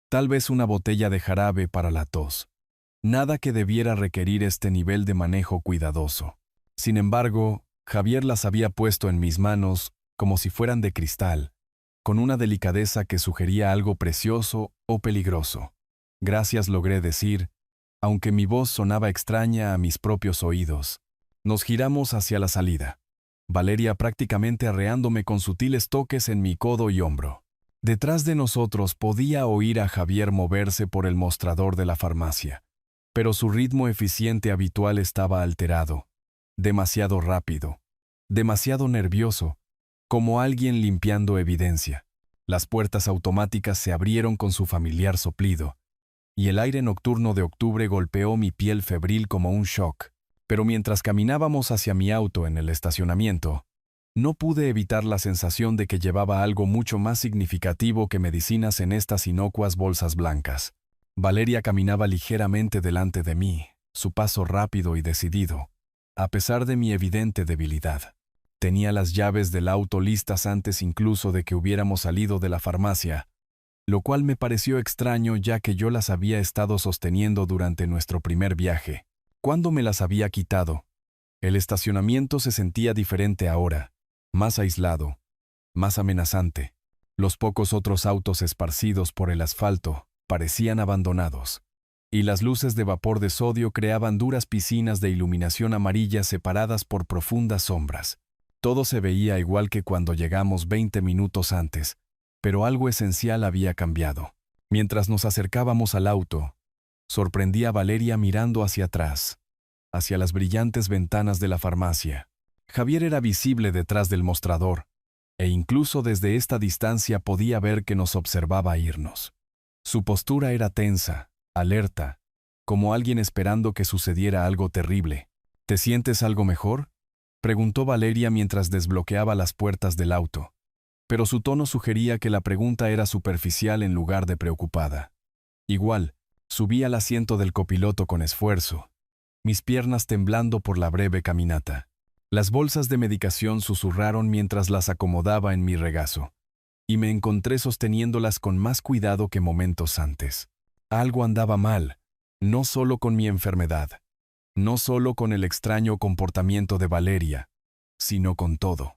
Speaker 1: tal vez una botella de jarabe para la tos. Nada que debiera requerir este nivel de manejo cuidadoso. Sin embargo, Javier las había puesto en mis manos como si fueran de cristal, con una delicadeza que sugería algo precioso o peligroso. «Gracias», logré decir, aunque mi voz sonaba extraña a mis propios oídos. Nos giramos hacia la salida, Valeria prácticamente arreándome con sutiles toques en mi codo y hombro. Detrás de nosotros podía oír a Javier moverse por el mostrador de la farmacia, pero su ritmo eficiente habitual estaba alterado, demasiado rápido, demasiado nervioso, como alguien limpiando evidencia. Las puertas automáticas se abrieron con su familiar soplido, y el aire nocturno de octubre golpeó mi piel febril como un shock. Pero mientras caminábamos hacia mi auto en el estacionamiento, no pude evitar la sensación de que llevaba algo mucho más significativo que medicinas en estas inocuas bolsas blancas. Valeria caminaba ligeramente delante de mí, su paso rápido y decidido, a pesar de mi evidente debilidad. Tenía las llaves del auto listas antes incluso de que hubiéramos salido de la farmacia, lo cual me pareció extraño ya que yo las había estado sosteniendo durante nuestro primer viaje. ¿Cuándo me las había quitado? El estacionamiento se sentía diferente ahora, más aislado, más amenazante. Los pocos otros autos esparcidos por el asfalto parecían abandonados, y las luces de vapor de sodio creaban duras piscinas de iluminación amarilla separadas por profundas sombras. Todo se veía igual que cuando llegamos 20 minutos antes, pero algo esencial había cambiado. Mientras nos acercábamos al auto, sorprendí a Valeria mirando hacia atrás, hacia las brillantes ventanas de la farmacia. Javier era visible detrás del mostrador, e incluso desde esta distancia podía ver que nos observaba irnos. Su postura era tensa, alerta, como alguien esperando que sucediera algo terrible. «¿Te sientes algo mejor?», preguntó Valeria mientras desbloqueaba las puertas del auto. Pero su tono sugería que la pregunta era superficial en lugar de preocupada. Igual, subí al asiento del copiloto con esfuerzo, mis piernas temblando por la breve caminata. Las bolsas de medicación susurraron mientras las acomodaba en mi regazo, y me encontré sosteniéndolas con más cuidado que momentos antes. Algo andaba mal, no solo con mi enfermedad, no solo con el extraño comportamiento de Valeria, sino con todo.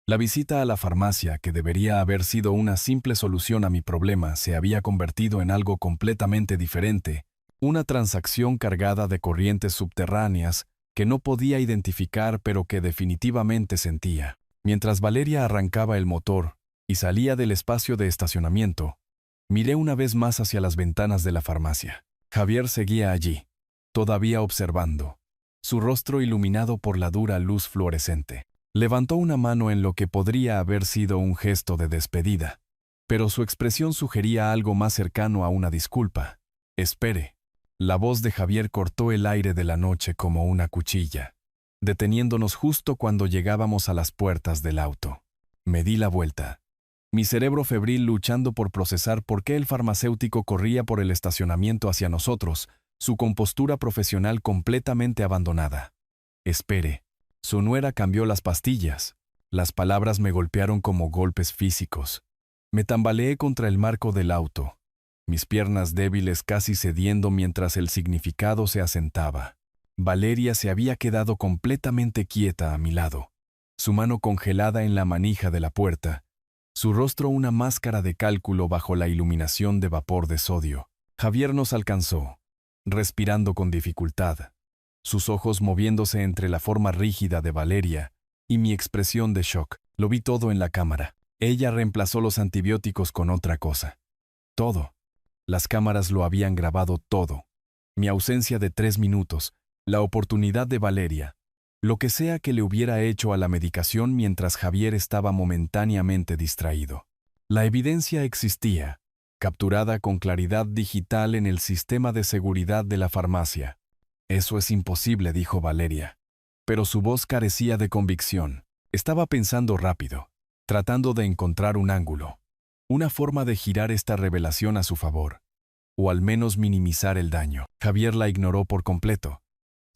Speaker 1: La visita a la farmacia, que debería haber sido una simple solución a mi problema, se había convertido en algo completamente diferente, una transacción cargada de corrientes subterráneas que no podía identificar pero que definitivamente sentía. Mientras Valeria arrancaba el motor y salía del espacio de estacionamiento, miré una vez más hacia las ventanas de la farmacia. Javier seguía allí, todavía observando, su rostro iluminado por la dura luz fluorescente. Levantó una mano en lo que podría haber sido un gesto de despedida, pero su expresión sugería algo más cercano a una disculpa. «Espere». La voz de Javier cortó el aire de la noche como una cuchilla, deteniéndonos justo cuando llegábamos a las puertas del auto. Me di la vuelta, mi cerebro febril luchando por procesar por qué el farmacéutico corría por el estacionamiento hacia nosotros, su compostura profesional completamente abandonada. «Espere». Su nuera cambió las pastillas. Las palabras me golpearon como golpes físicos. Me tambaleé contra el marco del auto, mis piernas débiles casi cediendo mientras el significado se asentaba. Valeria se había quedado completamente quieta a mi lado, su mano congelada en la manija de la puerta, su rostro una máscara de cálculo bajo la iluminación de vapor de sodio. Javier nos alcanzó, respirando con dificultad, sus ojos moviéndose entre la forma rígida de Valeria y mi expresión de shock. Lo vi todo en la cámara. Ella reemplazó los antibióticos con otra cosa. Todo. Las cámaras lo habían grabado todo. Mi ausencia de 3 minutos, la oportunidad de Valeria, lo que sea que le hubiera hecho a la medicación mientras Javier estaba momentáneamente distraído. La evidencia existía, capturada con claridad digital en el sistema de seguridad de la farmacia. Eso es imposible, dijo Valeria. Pero su voz carecía de convicción. Estaba pensando rápido, tratando de encontrar un ángulo, una forma de girar esta revelación a su favor, o al menos minimizar el daño. Javier la ignoró por completo,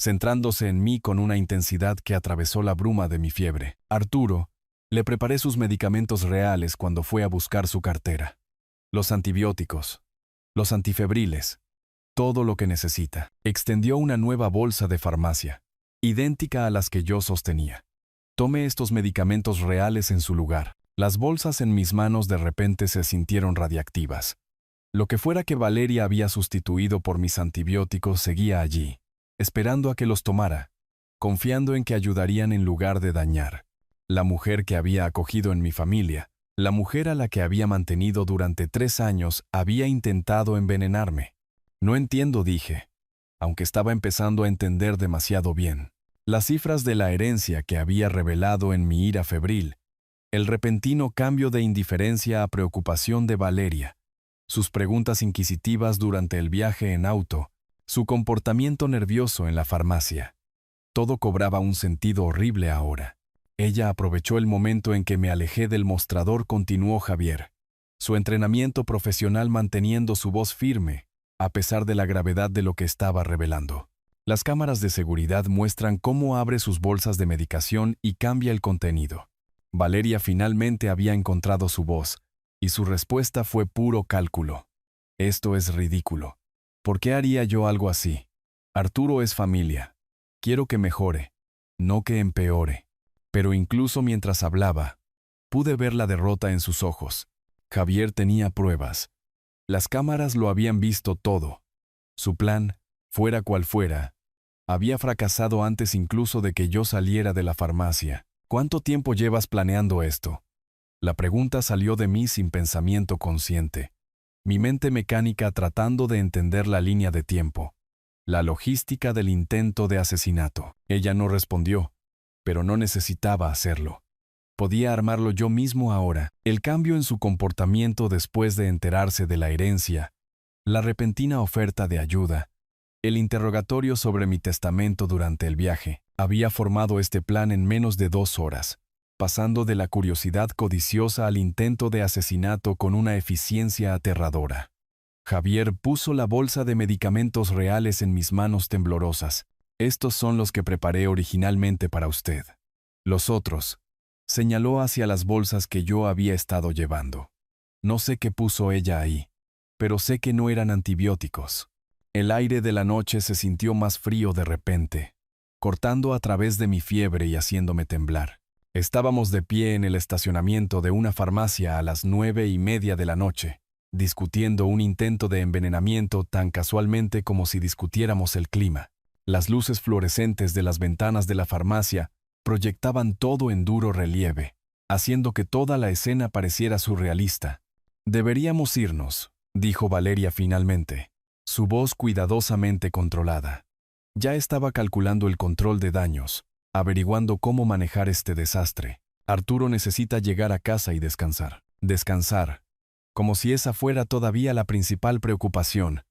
Speaker 1: centrándose en mí con una intensidad que atravesó la bruma de mi fiebre. Arturo, le preparé sus medicamentos reales cuando fue a buscar su cartera. Los antibióticos, los antifebriles, todo lo que necesita. Extendió una nueva bolsa de farmacia, idéntica a las que yo sostenía. Tomé estos medicamentos reales en su lugar. Las bolsas en mis manos de repente se sintieron radiactivas. Lo que fuera que Valeria había sustituido por mis antibióticos seguía allí, esperando a que los tomara, confiando en que ayudarían en lugar de dañar. La mujer que había acogido en mi familia, la mujer a la que había mantenido durante 3 años, había intentado envenenarme. No entiendo, dije, aunque estaba empezando a entender demasiado bien. Las cifras de la herencia que había revelado en mi ira febril, el repentino cambio de indiferencia a preocupación de Valeria, sus preguntas inquisitivas durante el viaje en auto, su comportamiento nervioso en la farmacia. Todo cobraba un sentido horrible ahora. Ella aprovechó el momento en que me alejé del mostrador, continuó Javier, su entrenamiento profesional manteniendo su voz firme, a pesar de la gravedad de lo que estaba revelando. Las cámaras de seguridad muestran cómo abre sus bolsas de medicación y cambia el contenido. Valeria finalmente había encontrado su voz, y su respuesta fue puro cálculo. Esto es ridículo. ¿Por qué haría yo algo así? Arturo es familia. Quiero que mejore, no que empeore. Pero incluso mientras hablaba, pude ver la derrota en sus ojos. Javier tenía pruebas. Las cámaras lo habían visto todo. Su plan, fuera cual fuera, había fracasado antes incluso de que yo saliera de la farmacia. ¿Cuánto tiempo llevas planeando esto? La pregunta salió de mí sin pensamiento consciente. Mi mente mecánica tratando de entender la línea de tiempo, la logística del intento de asesinato. Ella no respondió, pero no necesitaba hacerlo. Podía armarlo yo mismo ahora. El cambio en su comportamiento después de enterarse de la herencia, la repentina oferta de ayuda, el interrogatorio sobre mi testamento durante el viaje. Había formado este plan en menos de 2 horas, pasando de la curiosidad codiciosa al intento de asesinato con una eficiencia aterradora. Javier puso la bolsa de medicamentos reales en mis manos temblorosas. Estos son los que preparé originalmente para usted. Los otros, señaló hacia las bolsas que yo había estado llevando. No sé qué puso ella ahí, pero sé que no eran antibióticos. El aire de la noche se sintió más frío de repente, cortando a través de mi fiebre y haciéndome temblar. Estábamos de pie en el estacionamiento de una farmacia a las 9:30 de la noche, discutiendo un intento de envenenamiento tan casualmente como si discutiéramos el clima. Las luces fluorescentes de las ventanas de la farmacia proyectaban todo en duro relieve, haciendo que toda la escena pareciera surrealista. «Deberíamos irnos», dijo Valeria finalmente, su voz cuidadosamente controlada. Ya estaba calculando el control de daños, averiguando cómo manejar este desastre. Arturo necesita llegar a casa y descansar. Descansar, como si esa fuera todavía la principal preocupación,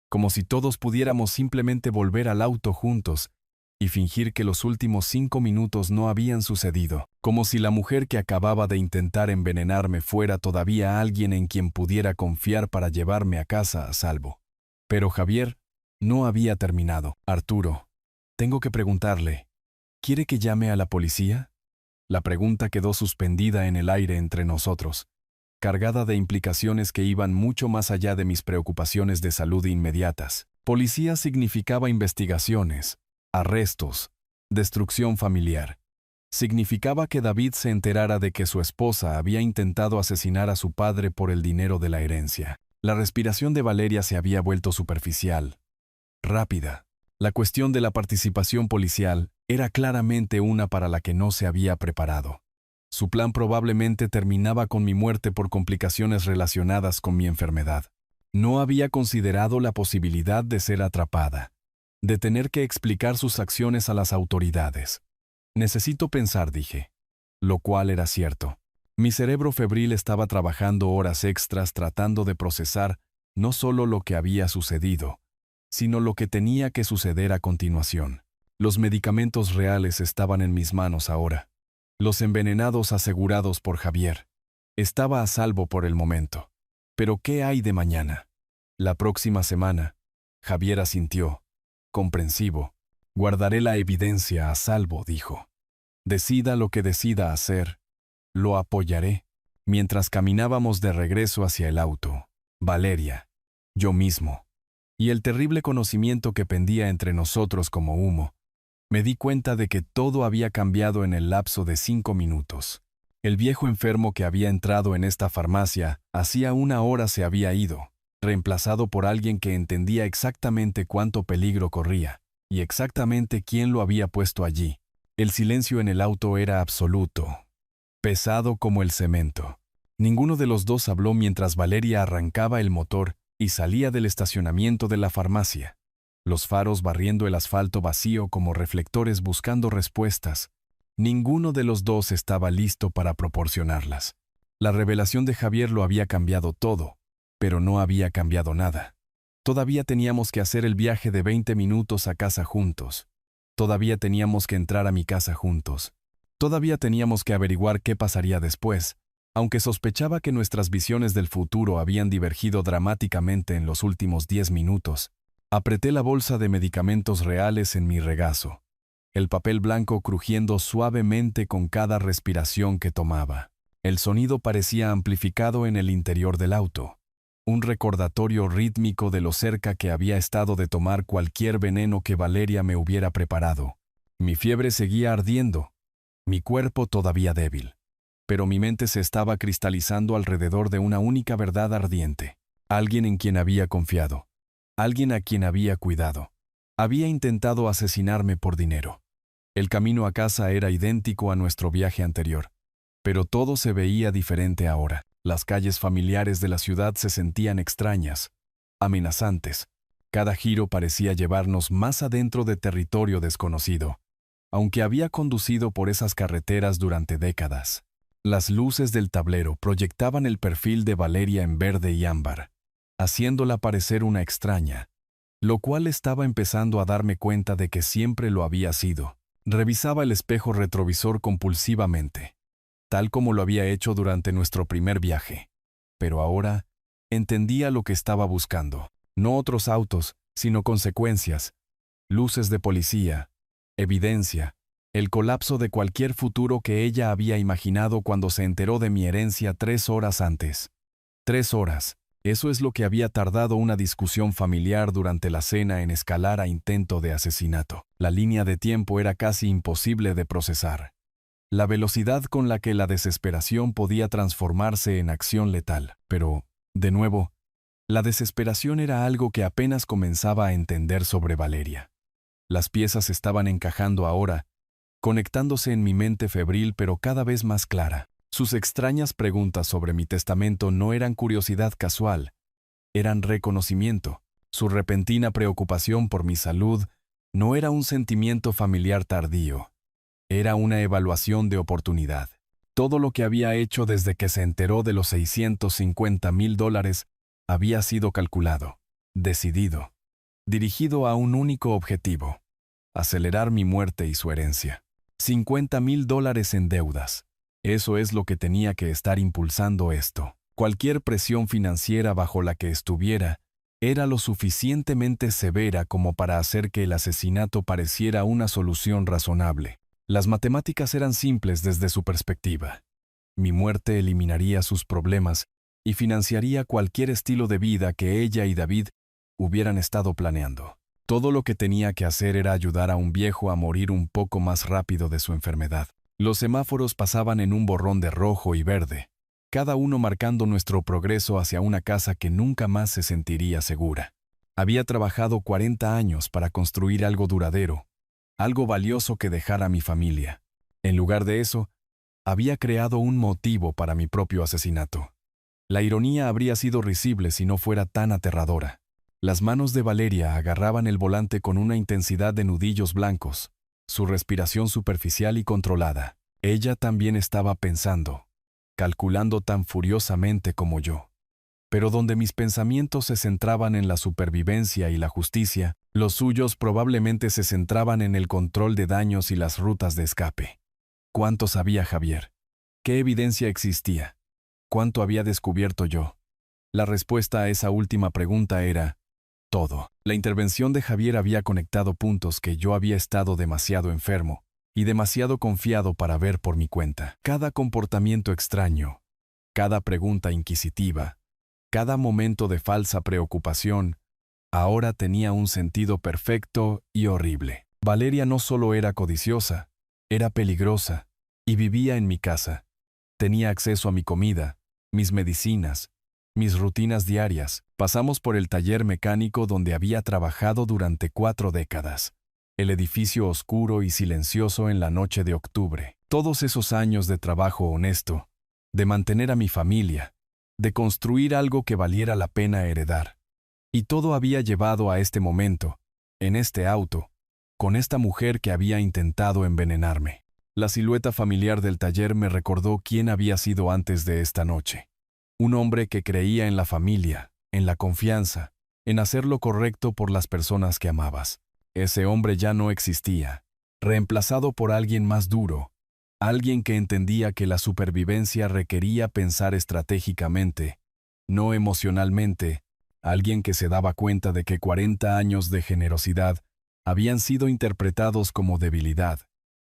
Speaker 1: como si todos pudiéramos simplemente volver al auto juntos y fingir que los últimos 5 minutos no habían sucedido, como si la mujer que acababa de intentar envenenarme fuera todavía alguien en quien pudiera confiar para llevarme a casa a salvo. Pero Javier no había terminado. «Arturo, tengo que preguntarle, ¿quiere que llame a la policía?» La pregunta quedó suspendida en el aire entre nosotros, cargada de implicaciones que iban mucho más allá de mis preocupaciones de salud inmediatas. Policía significaba investigaciones, arrestos, destrucción familiar. Significaba que David se enterara de que su esposa había intentado asesinar a su padre por el dinero de la herencia. La respiración de Valeria se había vuelto superficial, rápida. La cuestión de la participación policial era claramente una para la que no se había preparado. Su plan probablemente terminaba con mi muerte por complicaciones relacionadas con mi enfermedad. No había considerado la posibilidad de ser atrapada, de tener que explicar sus acciones a las autoridades. Necesito pensar, dije. Lo cual era cierto. Mi cerebro febril estaba trabajando horas extras tratando de procesar no solo lo que había sucedido, sino lo que tenía que suceder a continuación. Los medicamentos reales estaban en mis manos ahora. Los envenenados asegurados por Javier. Estaba a salvo por el momento. Pero ¿qué hay de mañana? La próxima semana. Javier asintió, comprensivo. Guardaré la evidencia a salvo, dijo. Decida lo que decida hacer, lo apoyaré. Mientras caminábamos de regreso hacia el auto, Valeria, yo mismo, y el terrible conocimiento que pendía entre nosotros como humo, me di cuenta de que todo había cambiado en el lapso de 5 minutos. El viejo enfermo que había entrado en esta farmacia hacía una hora se había ido, reemplazado por alguien que entendía exactamente cuánto peligro corría, y exactamente quién lo había puesto allí. El silencio en el auto era absoluto, pesado como el cemento. Ninguno de los dos habló mientras Valeria arrancaba el motor y salía del estacionamiento de la farmacia. Los faros barriendo el asfalto vacío como reflectores buscando respuestas. Ninguno de los dos estaba listo para proporcionarlas. La revelación de Javier lo había cambiado todo, pero no había cambiado nada. Todavía teníamos que hacer el viaje de 20 minutos a casa juntos. Todavía teníamos que entrar a mi casa juntos. Todavía teníamos que averiguar qué pasaría después, aunque sospechaba que nuestras visiones del futuro habían divergido dramáticamente en los últimos 10 minutos. Apreté la bolsa de medicamentos reales en mi regazo, el papel blanco crujiendo suavemente con cada respiración que tomaba. El sonido parecía amplificado en el interior del auto, un recordatorio rítmico de lo cerca que había estado de tomar cualquier veneno que Valeria me hubiera preparado. Mi fiebre seguía ardiendo, mi cuerpo todavía débil, pero mi mente se estaba cristalizando alrededor de una única verdad ardiente. Alguien en quien había confiado, alguien a quien había cuidado, había intentado asesinarme por dinero. El camino a casa era idéntico a nuestro viaje anterior, pero todo se veía diferente ahora. Las calles familiares de la ciudad se sentían extrañas, amenazantes. Cada giro parecía llevarnos más adentro de territorio desconocido, aunque había conducido por esas carreteras durante décadas. Las luces del tablero proyectaban el perfil de Valeria en verde y ámbar, haciéndola parecer una extraña, lo cual estaba empezando a darme cuenta de que siempre lo había sido. Revisaba el espejo retrovisor compulsivamente, tal como lo había hecho durante nuestro primer viaje. Pero ahora entendía lo que estaba buscando. No otros autos, sino consecuencias, luces de policía, evidencia, el colapso de cualquier futuro que ella había imaginado cuando se enteró de mi herencia 3 horas antes. 3 horas, eso es lo que había tardado una discusión familiar durante la cena en escalar a intento de asesinato. La línea de tiempo era casi imposible de procesar. La velocidad con la que la desesperación podía transformarse en acción letal. Pero, de nuevo, la desesperación era algo que apenas comenzaba a entender sobre Valeria. Las piezas estaban encajando ahora, conectándose en mi mente febril pero cada vez más clara. Sus extrañas preguntas sobre mi testamento no eran curiosidad casual, eran reconocimiento. Su repentina preocupación por mi salud no era un sentimiento familiar tardío. Era una evaluación de oportunidad. Todo lo que había hecho desde que se enteró de los $650,000 había sido calculado, decidido, dirigido a un único objetivo: acelerar mi muerte y su herencia. $50,000 en deudas. Eso es lo que tenía que estar impulsando esto. Cualquier presión financiera bajo la que estuviera era lo suficientemente severa como para hacer que el asesinato pareciera una solución razonable. Las matemáticas eran simples desde su perspectiva. Mi muerte eliminaría sus problemas y financiaría cualquier estilo de vida que ella y David hubieran estado planeando. Todo lo que tenía que hacer era ayudar a un viejo a morir un poco más rápido de su enfermedad. Los semáforos pasaban en un borrón de rojo y verde, cada uno marcando nuestro progreso hacia una casa que nunca más se sentiría segura. Había trabajado 40 años para construir algo duradero, algo valioso que dejara a mi familia. En lugar de eso, había creado un motivo para mi propio asesinato. La ironía habría sido risible si no fuera tan aterradora. Las manos de Valeria agarraban el volante con una intensidad de nudillos blancos, su respiración superficial y controlada. Ella también estaba pensando, calculando tan furiosamente como yo. Pero donde mis pensamientos se centraban en la supervivencia y la justicia, los suyos probablemente se centraban en el control de daños y las rutas de escape. ¿Cuánto sabía Javier? ¿Qué evidencia existía? ¿Cuánto había descubierto yo? La respuesta a esa última pregunta era todo. La intervención de Javier había conectado puntos que yo había estado demasiado enfermo y demasiado confiado para ver por mi cuenta. Cada comportamiento extraño, cada pregunta inquisitiva, cada momento de falsa preocupación, ahora tenía un sentido perfecto y horrible. Valeria no solo era codiciosa, era peligrosa, y vivía en mi casa. Tenía acceso a mi comida, mis medicinas, mis rutinas diarias. Pasamos por el taller mecánico donde había trabajado durante 4 décadas. El edificio oscuro y silencioso en la noche de octubre. Todos esos años de trabajo honesto, de mantener a mi familia, de construir algo que valiera la pena heredar. Y todo había llevado a este momento, en este auto, con esta mujer que había intentado envenenarme. La silueta familiar del taller me recordó quién había sido antes de esta noche. Un hombre que creía en la familia, en la confianza, en hacer lo correcto por las personas que amabas. Ese hombre ya no existía, reemplazado por alguien más duro, alguien que entendía que la supervivencia requería pensar estratégicamente, no emocionalmente, alguien que se daba cuenta de que 40 años de generosidad habían sido interpretados como debilidad,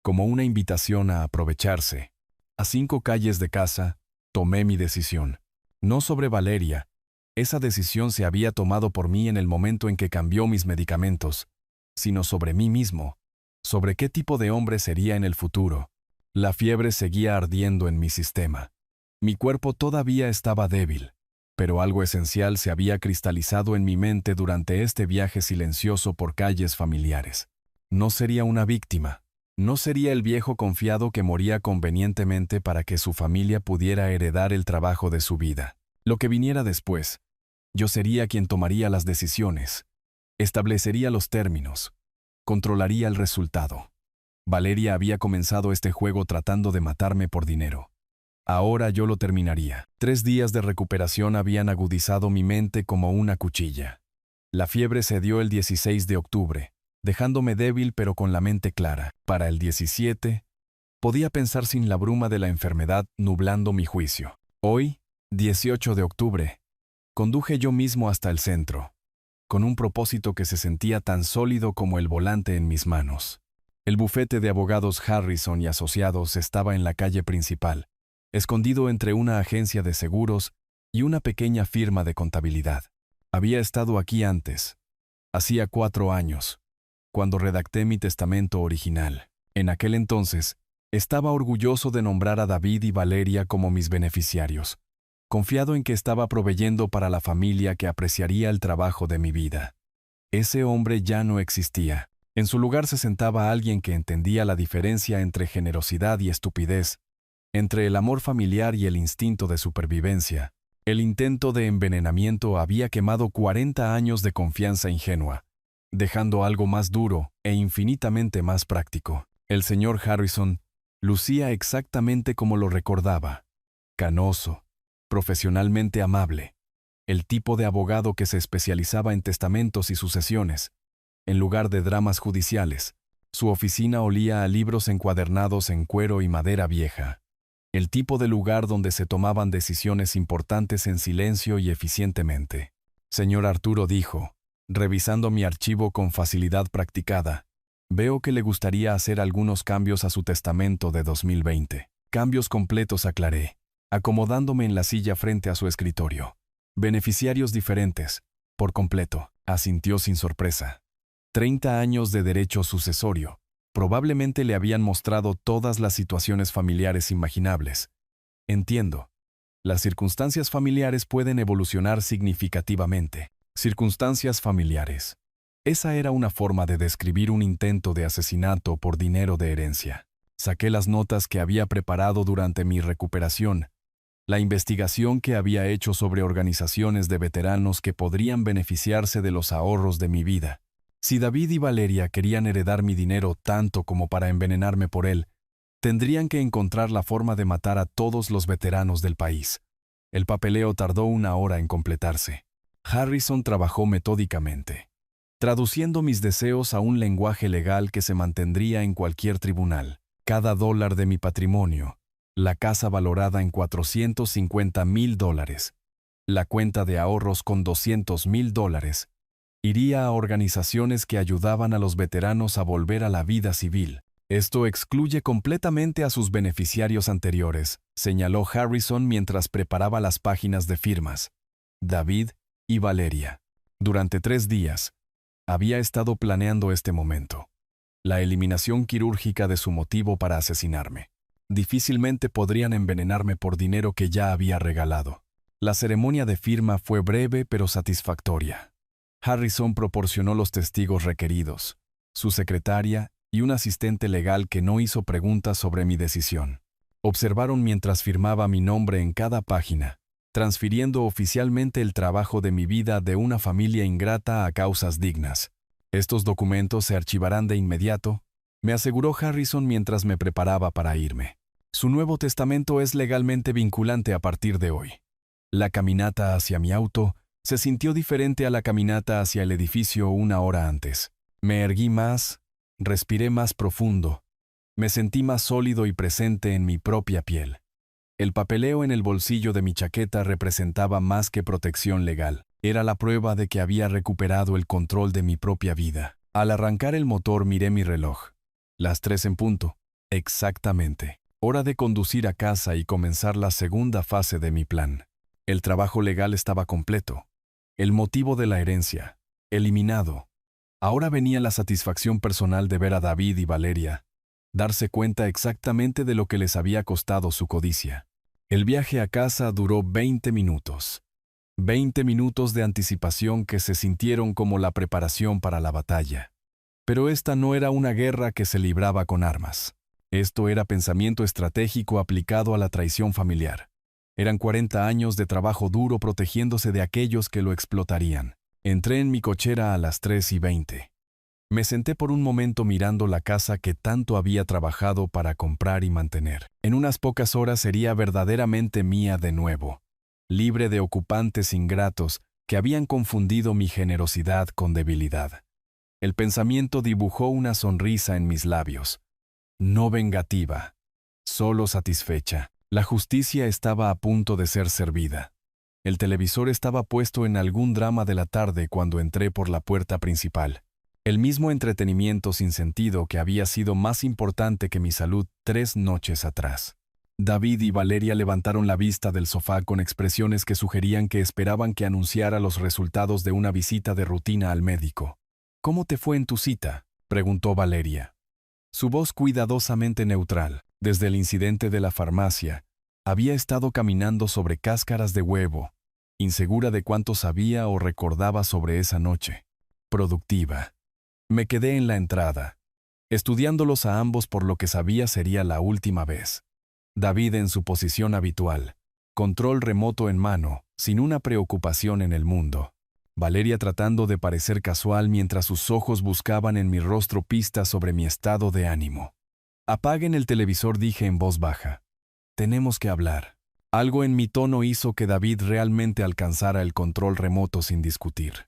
Speaker 1: como una invitación a aprovecharse. A 5 calles de casa, tomé mi decisión. No sobre Valeria. Esa decisión se había tomado por mí en el momento en que cambió mis medicamentos, sino sobre mí mismo, sobre qué tipo de hombre sería en el futuro. La fiebre seguía ardiendo en mi sistema. Mi cuerpo todavía estaba débil, pero algo esencial se había cristalizado en mi mente durante este viaje silencioso por calles familiares. No sería una víctima. No sería el viejo confiado que moría convenientemente para que su familia pudiera heredar el trabajo de su vida. Lo que viniera después, yo sería quien tomaría las decisiones, establecería los términos, controlaría el resultado. Valeria había comenzado este juego tratando de matarme por dinero. Ahora yo lo terminaría. 3 días de recuperación habían agudizado mi mente como una cuchilla. La fiebre se dio el 16 de octubre. Dejándome débil pero con la mente clara. Para el 17, podía pensar sin la bruma de la enfermedad nublando mi juicio. Hoy, 18 de octubre, conduje yo mismo hasta el centro, con un propósito que se sentía tan sólido como el volante en mis manos. El bufete de abogados Harrison y Asociados estaba en la calle principal, escondido entre una agencia de seguros y una pequeña firma de contabilidad. Había estado aquí antes, hacía 4 años, cuando redacté mi testamento original. En aquel entonces, estaba orgulloso de nombrar a David y Valeria como mis beneficiarios, confiado en que estaba proveyendo para la familia que apreciaría el trabajo de mi vida. Ese hombre ya no existía. En su lugar se sentaba alguien que entendía la diferencia entre generosidad y estupidez, entre el amor familiar y el instinto de supervivencia. El intento de envenenamiento había quemado 40 años de confianza ingenua, dejando algo más duro e infinitamente más práctico. El señor Harrison lucía exactamente como lo recordaba, canoso, profesionalmente amable, el tipo de abogado que se especializaba en testamentos y sucesiones, en lugar de dramas judiciales. Su oficina olía a libros encuadernados en cuero y madera vieja, el tipo de lugar donde se tomaban decisiones importantes en silencio y eficientemente. Señor Arturo dijo, revisando mi archivo con facilidad practicada, veo que le gustaría hacer algunos cambios a su testamento de 2020. Cambios completos, aclaré, acomodándome en la silla frente a su escritorio. Beneficiarios diferentes, por completo, asintió sin sorpresa. 30 años de derecho sucesorio. Probablemente le habían mostrado todas las situaciones familiares imaginables. Entiendo. Las circunstancias familiares pueden evolucionar significativamente. Circunstancias familiares. Esa era una forma de describir un intento de asesinato por dinero de herencia. Saqué las notas que había preparado durante mi recuperación, la investigación que había hecho sobre organizaciones de veteranos que podrían beneficiarse de los ahorros de mi vida. Si David y Valeria querían heredar mi dinero tanto como para envenenarme por él, tendrían que encontrar la forma de matar a todos los veteranos del país. El papeleo tardó 1 hora en completarse. Harrison trabajó metódicamente, traduciendo mis deseos a un lenguaje legal que se mantendría en cualquier tribunal. Cada dólar de mi patrimonio, la casa valorada en $450,000, la cuenta de ahorros con $200,000, iría a organizaciones que ayudaban a los veteranos a volver a la vida civil. Esto excluye completamente a sus beneficiarios anteriores, señaló Harrison mientras preparaba las páginas de firmas. David y Valeria. Durante 3 días, había estado planeando este momento. La eliminación quirúrgica de su motivo para asesinarme. Difícilmente podrían envenenarme por dinero que ya había regalado. La ceremonia de firma fue breve pero satisfactoria. Harrison proporcionó los testigos requeridos, su secretaria y un asistente legal que no hizo preguntas sobre mi decisión. Observaron mientras firmaba mi nombre en cada página, transfiriendo oficialmente el trabajo de mi vida de una familia ingrata a causas dignas. Estos documentos se archivarán de inmediato, me aseguró Harrison mientras me preparaba para irme. Su nuevo testamento es legalmente vinculante a partir de hoy. La caminata hacia mi auto se sintió diferente a la caminata hacia el edificio 1 hora antes. Me erguí más, respiré más profundo, me sentí más sólido y presente en mi propia piel. El papeleo en el bolsillo de mi chaqueta representaba más que protección legal. Era la prueba de que había recuperado el control de mi propia vida. Al arrancar el motor miré mi reloj. Las 3 en punto. Exactamente. Hora de conducir a casa y comenzar la segunda fase de mi plan. El trabajo legal estaba completo. El motivo de la herencia, eliminado. Ahora venía la satisfacción personal de ver a David y Valeria, darse cuenta exactamente de lo que les había costado su codicia. El viaje a casa duró 20 minutos. 20 minutos de anticipación que se sintieron como la preparación para la batalla. Pero esta no era una guerra que se libraba con armas. Esto era pensamiento estratégico aplicado a la traición familiar. Eran 40 años de trabajo duro protegiéndose de aquellos que lo explotarían. Entré en mi cochera a las 3:20. Me senté por un momento mirando la casa que tanto había trabajado para comprar y mantener. En unas pocas horas sería verdaderamente mía de nuevo, libre de ocupantes ingratos que habían confundido mi generosidad con debilidad. El pensamiento dibujó una sonrisa en mis labios. No vengativa, solo satisfecha. La justicia estaba a punto de ser servida. El televisor estaba puesto en algún drama de la tarde cuando entré por la puerta principal. El mismo entretenimiento sin sentido que había sido más importante que mi salud 3 noches atrás. David y Valeria levantaron la vista del sofá con expresiones que sugerían que esperaban que anunciara los resultados de una visita de rutina al médico. «¿Cómo te fue en tu cita?», preguntó Valeria. Su voz cuidadosamente neutral. Desde el incidente de la farmacia, había estado caminando sobre cáscaras de huevo, insegura de cuánto sabía o recordaba sobre esa noche. Productiva. Me quedé en la entrada, estudiándolos a ambos por lo que sabía sería la última vez. David en su posición habitual, control remoto en mano, sin una preocupación en el mundo. Valeria tratando de parecer casual mientras sus ojos buscaban en mi rostro pistas sobre mi estado de ánimo. «Apaguen el televisor», dije en voz baja. «Tenemos que hablar». Algo en mi tono hizo que David realmente alcanzara el control remoto sin discutir.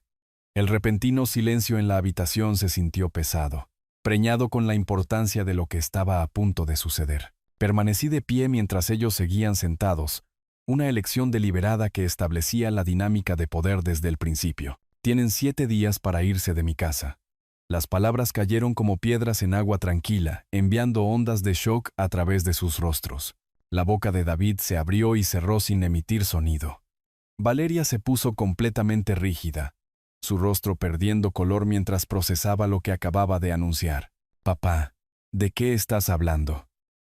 Speaker 1: El repentino silencio en la habitación se sintió pesado, preñado con la importancia de lo que estaba a punto de suceder. Permanecí de pie mientras ellos seguían sentados, una elección deliberada que establecía la dinámica de poder desde el principio. «Tienen 7 días para irse de mi casa». Las palabras cayeron como piedras en agua tranquila, enviando ondas de shock a través de sus rostros. La boca de David se abrió y cerró sin emitir sonido. Valeria se puso completamente rígida, su rostro perdiendo color mientras procesaba lo que acababa de anunciar. «Papá, ¿de qué estás hablando?».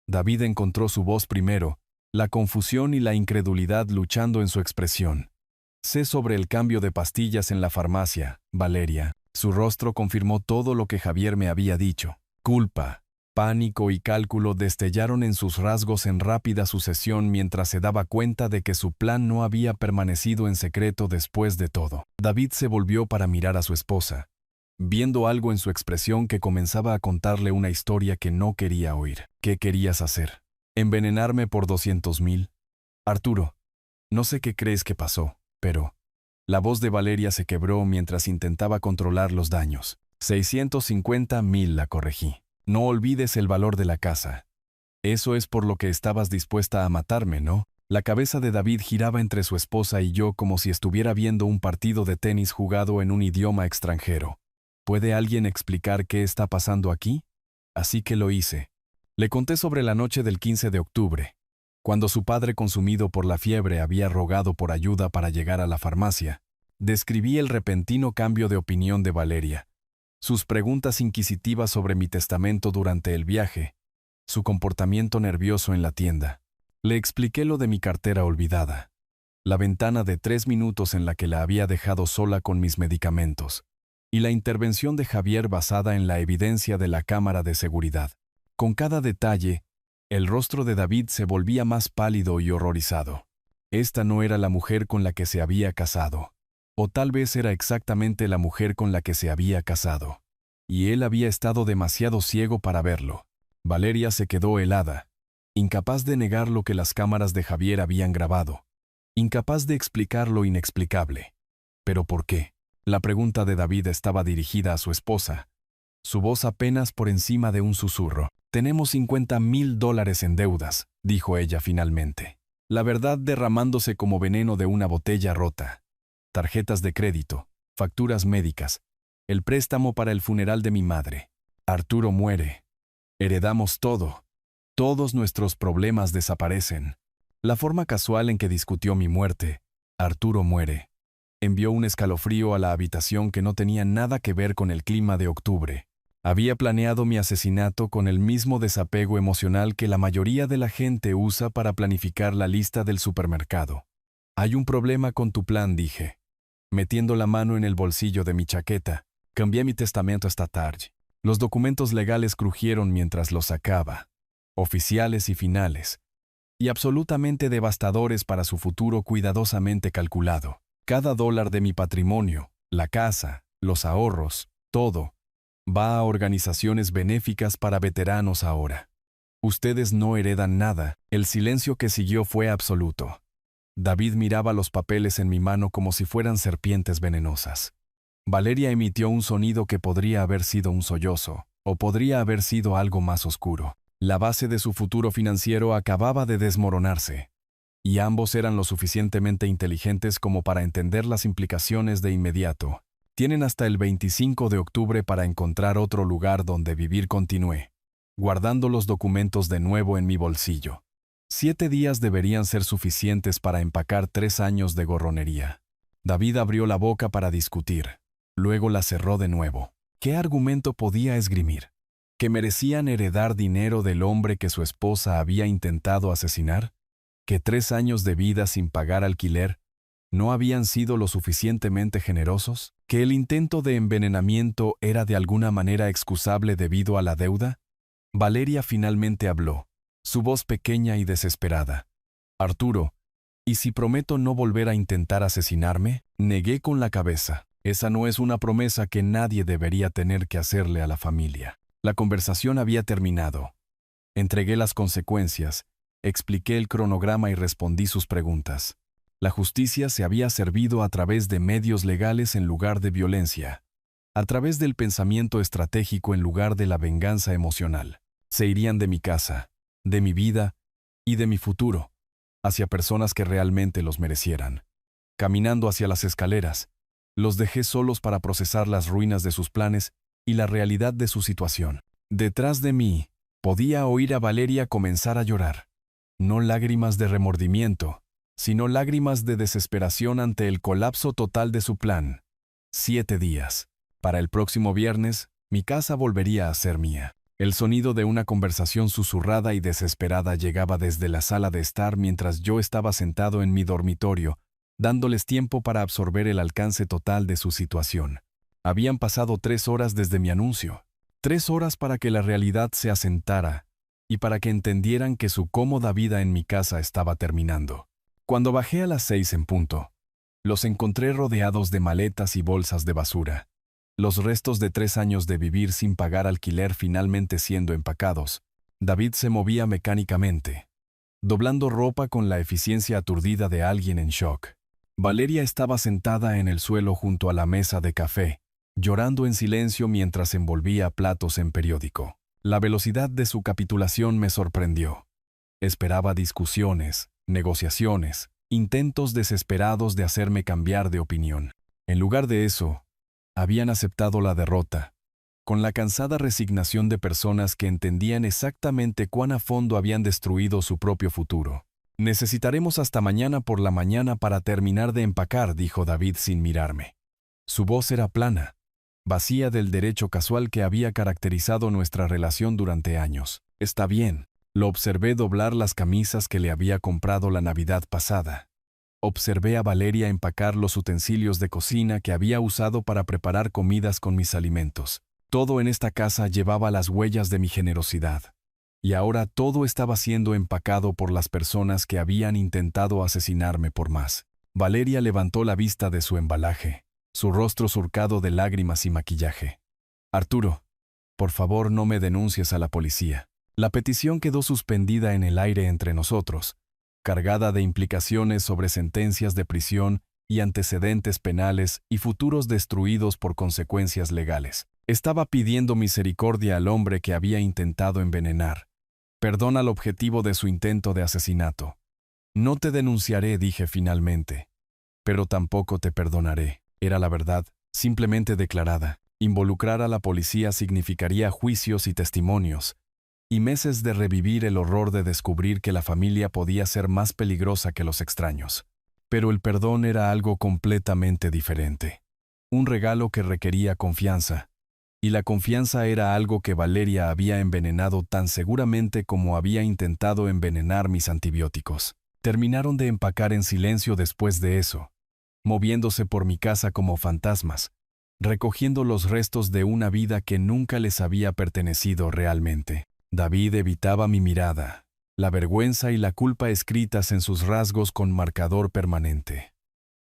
Speaker 1: David encontró su voz primero, la confusión y la incredulidad luchando en su expresión. «Sé sobre el cambio de pastillas en la farmacia, Valeria». Su rostro confirmó todo lo que Javier me había dicho. Culpa, pánico y cálculo destellaron en sus rasgos en rápida sucesión mientras se daba cuenta de que su plan no había permanecido en secreto después de todo. David se volvió para mirar a su esposa, viendo algo en su expresión que comenzaba a contarle una historia que no quería oír. ¿Qué querías hacer? ¿Envenenarme por 200,000? Arturo, no sé qué crees que pasó, pero... La voz de Valeria se quebró mientras intentaba controlar los daños. 650,000, la corregí. No olvides el valor de la casa. Eso es por lo que estabas dispuesta a matarme, ¿no? La cabeza de David giraba entre su esposa y yo como si estuviera viendo un partido de tenis jugado en un idioma extranjero. ¿Puede alguien explicar qué está pasando aquí? Así que lo hice. Le conté sobre la noche del 15 de octubre, cuando su padre, consumido por la fiebre, había rogado por ayuda para llegar a la farmacia. Describí el repentino cambio de opinión de Valeria, sus preguntas inquisitivas sobre mi testamento durante el viaje, su comportamiento nervioso en la tienda. Le expliqué lo de mi cartera olvidada, la ventana de 3 minutos en la que la había dejado sola con mis medicamentos, y la intervención de Javier basada en la evidencia de la cámara de seguridad. Con cada detalle, el rostro de David se volvía más pálido y horrorizado. Esta no era la mujer con la que se había casado. O tal vez era exactamente la mujer con la que se había casado. Y él había estado demasiado ciego para verlo. Valeria se quedó helada, incapaz de negar lo que las cámaras de Javier habían grabado, incapaz de explicar lo inexplicable. ¿Pero por qué? La pregunta de David estaba dirigida a su esposa, su voz apenas por encima de un susurro. «Tenemos $50,000 en deudas», dijo ella finalmente. La verdad derramándose como veneno de una botella rota. Tarjetas de crédito, facturas médicas, el préstamo para el funeral de mi madre. Arturo muere. Heredamos todo. Todos nuestros problemas desaparecen. La forma casual en que discutió mi muerte, Arturo muere, envió un escalofrío a la habitación que no tenía nada que ver con el clima de octubre. Había planeado mi asesinato con el mismo desapego emocional que la mayoría de la gente usa para planificar la lista del supermercado. «Hay un problema con tu plan», dije, metiendo la mano en el bolsillo de mi chaqueta. Cambié mi testamento esta tarde. Los documentos legales crujieron mientras los sacaba, oficiales y finales, y absolutamente devastadores para su futuro cuidadosamente calculado. Cada dólar de mi patrimonio, la casa, los ahorros, todo, va a organizaciones benéficas para veteranos ahora. Ustedes no heredan nada. El silencio que siguió fue absoluto. David miraba los papeles en mi mano como si fueran serpientes venenosas. Valeria emitió un sonido que podría haber sido un sollozo, o podría haber sido algo más oscuro. La base de su futuro financiero acababa de desmoronarse, y ambos eran lo suficientemente inteligentes como para entender las implicaciones de inmediato. Tienen hasta el 25 de octubre para encontrar otro lugar donde vivir, continué, guardando los documentos de nuevo en mi bolsillo. 7 días deberían ser suficientes para empacar 3 años de gorronería. David abrió la boca para discutir. Luego la cerró de nuevo. ¿Qué argumento podía esgrimir? ¿Que merecían heredar dinero del hombre que su esposa había intentado asesinar? ¿Que 3 años de vida sin pagar alquiler no habían sido lo suficientemente generosos? ¿Que el intento de envenenamiento era de alguna manera excusable debido a la deuda? Valeria finalmente habló, su voz pequeña y desesperada. «Arturo, ¿y si prometo no volver a intentar asesinarme?» Negué con la cabeza. Esa no es una promesa que nadie debería tener que hacerle a la familia. La conversación había terminado. Entregué las consecuencias, expliqué el cronograma y respondí sus preguntas. La justicia se había servido a través de medios legales en lugar de violencia, a través del pensamiento estratégico en lugar de la venganza emocional. Se irían de mi casa, de mi vida y de mi futuro, hacia personas que realmente los merecieran. Caminando hacia las escaleras, los dejé solos para procesar las ruinas de sus planes y la realidad de su situación. Detrás de mí, podía oír a Valeria comenzar a llorar. No lágrimas de remordimiento, sino lágrimas de desesperación ante el colapso total de su plan. 7 días. Para el próximo viernes, mi casa volvería a ser mía. El sonido de una conversación susurrada y desesperada llegaba desde la sala de estar mientras yo estaba sentado en mi dormitorio, dándoles tiempo para absorber el alcance total de su situación. Habían pasado 3 horas desde mi anuncio. 3 horas para que la realidad se asentara y para que entendieran que su cómoda vida en mi casa estaba terminando. Cuando bajé a las 6 en punto, los encontré rodeados de maletas y bolsas de basura. Los restos de 3 años de vivir sin pagar alquiler finalmente siendo empacados. David se movía mecánicamente, doblando ropa con la eficiencia aturdida de alguien en shock. Valeria estaba sentada en el suelo junto a la mesa de café, llorando en silencio mientras envolvía platos en periódico. La velocidad de su capitulación me sorprendió. Esperaba discusiones, negociaciones, intentos desesperados de hacerme cambiar de opinión. En lugar de eso, habían aceptado la derrota, con la cansada resignación de personas que entendían exactamente cuán a fondo habían destruido su propio futuro. «Necesitaremos hasta mañana por la mañana para terminar de empacar», dijo David sin mirarme. Su voz era plana, vacía del derecho casual que había caracterizado nuestra relación durante años. «Está bien». Lo observé doblar las camisas que le había comprado la Navidad pasada. Observé a Valeria empacar los utensilios de cocina que había usado para preparar comidas con mis alimentos. Todo en esta casa llevaba las huellas de mi generosidad. Y ahora todo estaba siendo empacado por las personas que habían intentado asesinarme por más. Valeria levantó la vista de su embalaje, su rostro surcado de lágrimas y maquillaje. «Arturo, por favor no me denuncies a la policía». La petición quedó suspendida en el aire entre nosotros, cargada de implicaciones sobre sentencias de prisión y antecedentes penales y futuros destruidos por consecuencias legales. Estaba pidiendo misericordia al hombre que había intentado envenenar, perdón al objetivo de su intento de asesinato. «No te denunciaré», dije finalmente, «pero tampoco te perdonaré». Era la verdad, simplemente declarada. Involucrar a la policía significaría juicios y testimonios, y meses de revivir el horror de descubrir que la familia podía ser más peligrosa que los extraños. Pero el perdón era algo completamente diferente. Un regalo que requería confianza. Y la confianza era algo que Valeria había envenenado tan seguramente como había intentado envenenar mis antibióticos. Terminaron de empacar en silencio después de eso, moviéndose por mi casa como fantasmas, recogiendo los restos de una vida que nunca les había pertenecido realmente. David evitaba mi mirada, la vergüenza y la culpa escritas en sus rasgos con marcador permanente.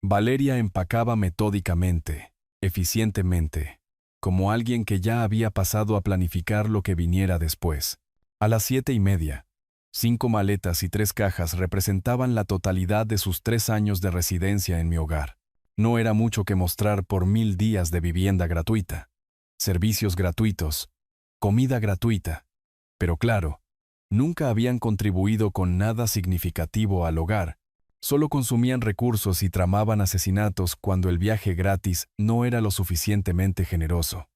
Speaker 1: Valeria empacaba metódicamente, eficientemente, como alguien que ya había pasado a planificar lo que viniera después. A las 7:30, 5 maletas y 3 cajas representaban la totalidad de sus 3 años de residencia en mi hogar. No era mucho que mostrar por 1000 días de vivienda gratuita, servicios gratuitos, comida gratuita. Pero claro, nunca habían contribuido con nada significativo al hogar, solo consumían recursos y tramaban asesinatos cuando el viaje gratis no era lo suficientemente generoso.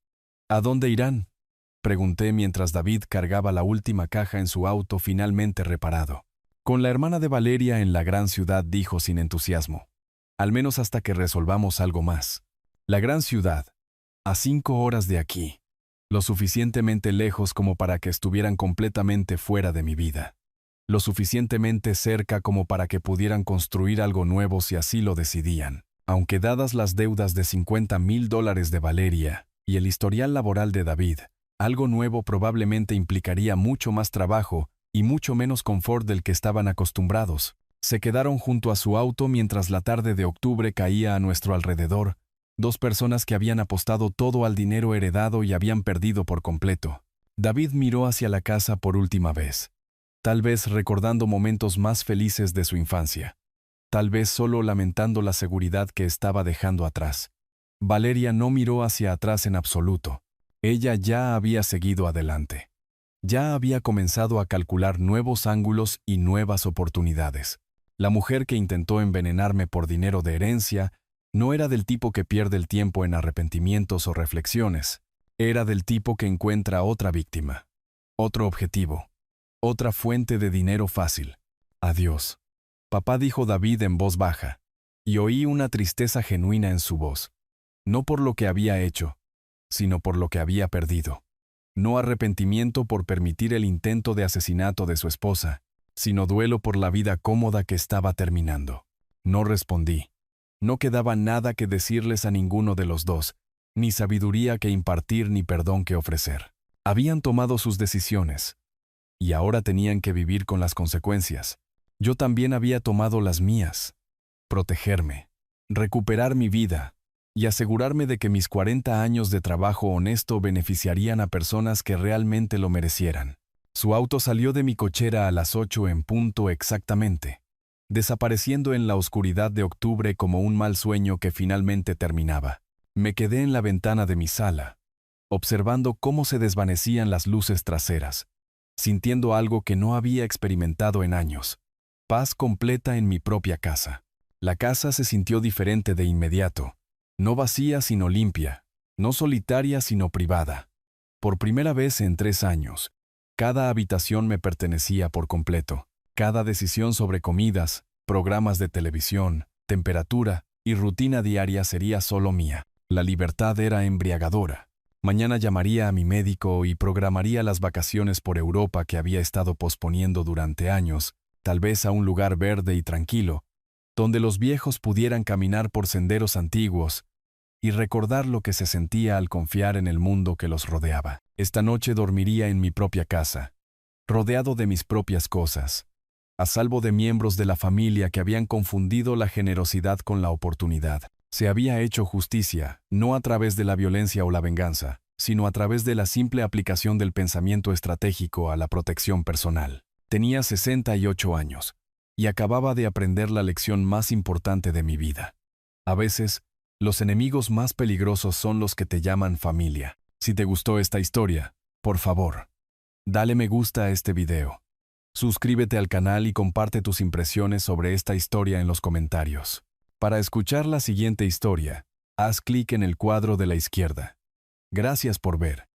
Speaker 1: «¿A dónde irán?», pregunté mientras David cargaba la última caja en su auto finalmente reparado. «Con la hermana de Valeria en la gran ciudad», dijo sin entusiasmo. «Al menos hasta que resolvamos algo más». La gran ciudad, a 5 horas de aquí. Lo suficientemente lejos como para que estuvieran completamente fuera de mi vida. Lo suficientemente cerca como para que pudieran construir algo nuevo si así lo decidían. Aunque dadas las deudas de $50,000 de Valeria y el historial laboral de David, algo nuevo probablemente implicaría mucho más trabajo y mucho menos confort del que estaban acostumbrados. Se quedaron junto a su auto mientras la tarde de octubre caía a nuestro alrededor. 2 personas que habían apostado todo al dinero heredado y habían perdido por completo. David miró hacia la casa por última vez, tal vez recordando momentos más felices de su infancia, tal vez solo lamentando la seguridad que estaba dejando atrás. Valeria no miró hacia atrás en absoluto. Ella ya había seguido adelante. Ya había comenzado a calcular nuevos ángulos y nuevas oportunidades. La mujer que intentó envenenarme por dinero de herencia no era del tipo que pierde el tiempo en arrepentimientos o reflexiones. Era del tipo que encuentra otra víctima, otro objetivo, otra fuente de dinero fácil. «Adiós», papá, dijo David en voz baja, y oí una tristeza genuina en su voz. No por lo que había hecho, sino por lo que había perdido. No arrepentimiento por permitir el intento de asesinato de su esposa, sino duelo por la vida cómoda que estaba terminando. No respondí. No quedaba nada que decirles a ninguno de los dos, ni sabiduría que impartir ni perdón que ofrecer. Habían tomado sus decisiones, y ahora tenían que vivir con las consecuencias. Yo también había tomado las mías. Protegerme, recuperar mi vida, y asegurarme de que mis 40 años de trabajo honesto beneficiarían a personas que realmente lo merecieran. Su auto salió de mi cochera a las 8 en punto exactamente, desapareciendo en la oscuridad de octubre como un mal sueño que finalmente terminaba. Me quedé en la ventana de mi sala, observando cómo se desvanecían las luces traseras, sintiendo algo que no había experimentado en años: paz completa en mi propia casa. La casa se sintió diferente de inmediato, no vacía sino limpia, no solitaria sino privada. Por primera vez en 3 años, cada habitación me pertenecía por completo. Cada decisión sobre comidas, programas de televisión, temperatura y rutina diaria sería solo mía. La libertad era embriagadora. Mañana llamaría a mi médico y programaría las vacaciones por Europa que había estado posponiendo durante años, tal vez a un lugar verde y tranquilo, donde los viejos pudieran caminar por senderos antiguos y recordar lo que se sentía al confiar en el mundo que los rodeaba. Esta noche dormiría en mi propia casa, rodeado de mis propias cosas, a salvo de miembros de la familia que habían confundido la generosidad con la oportunidad. Se había hecho justicia, no a través de la violencia o la venganza, sino a través de la simple aplicación del pensamiento estratégico a la protección personal. Tenía 68 años, y acababa de aprender la lección más importante de mi vida. A veces, los enemigos más peligrosos son los que te llaman familia. Si te gustó esta historia, por favor, dale me gusta a este video. Suscríbete al canal y comparte tus impresiones sobre esta historia en los comentarios. Para escuchar la siguiente historia, haz clic en el cuadro de la izquierda. Gracias por ver.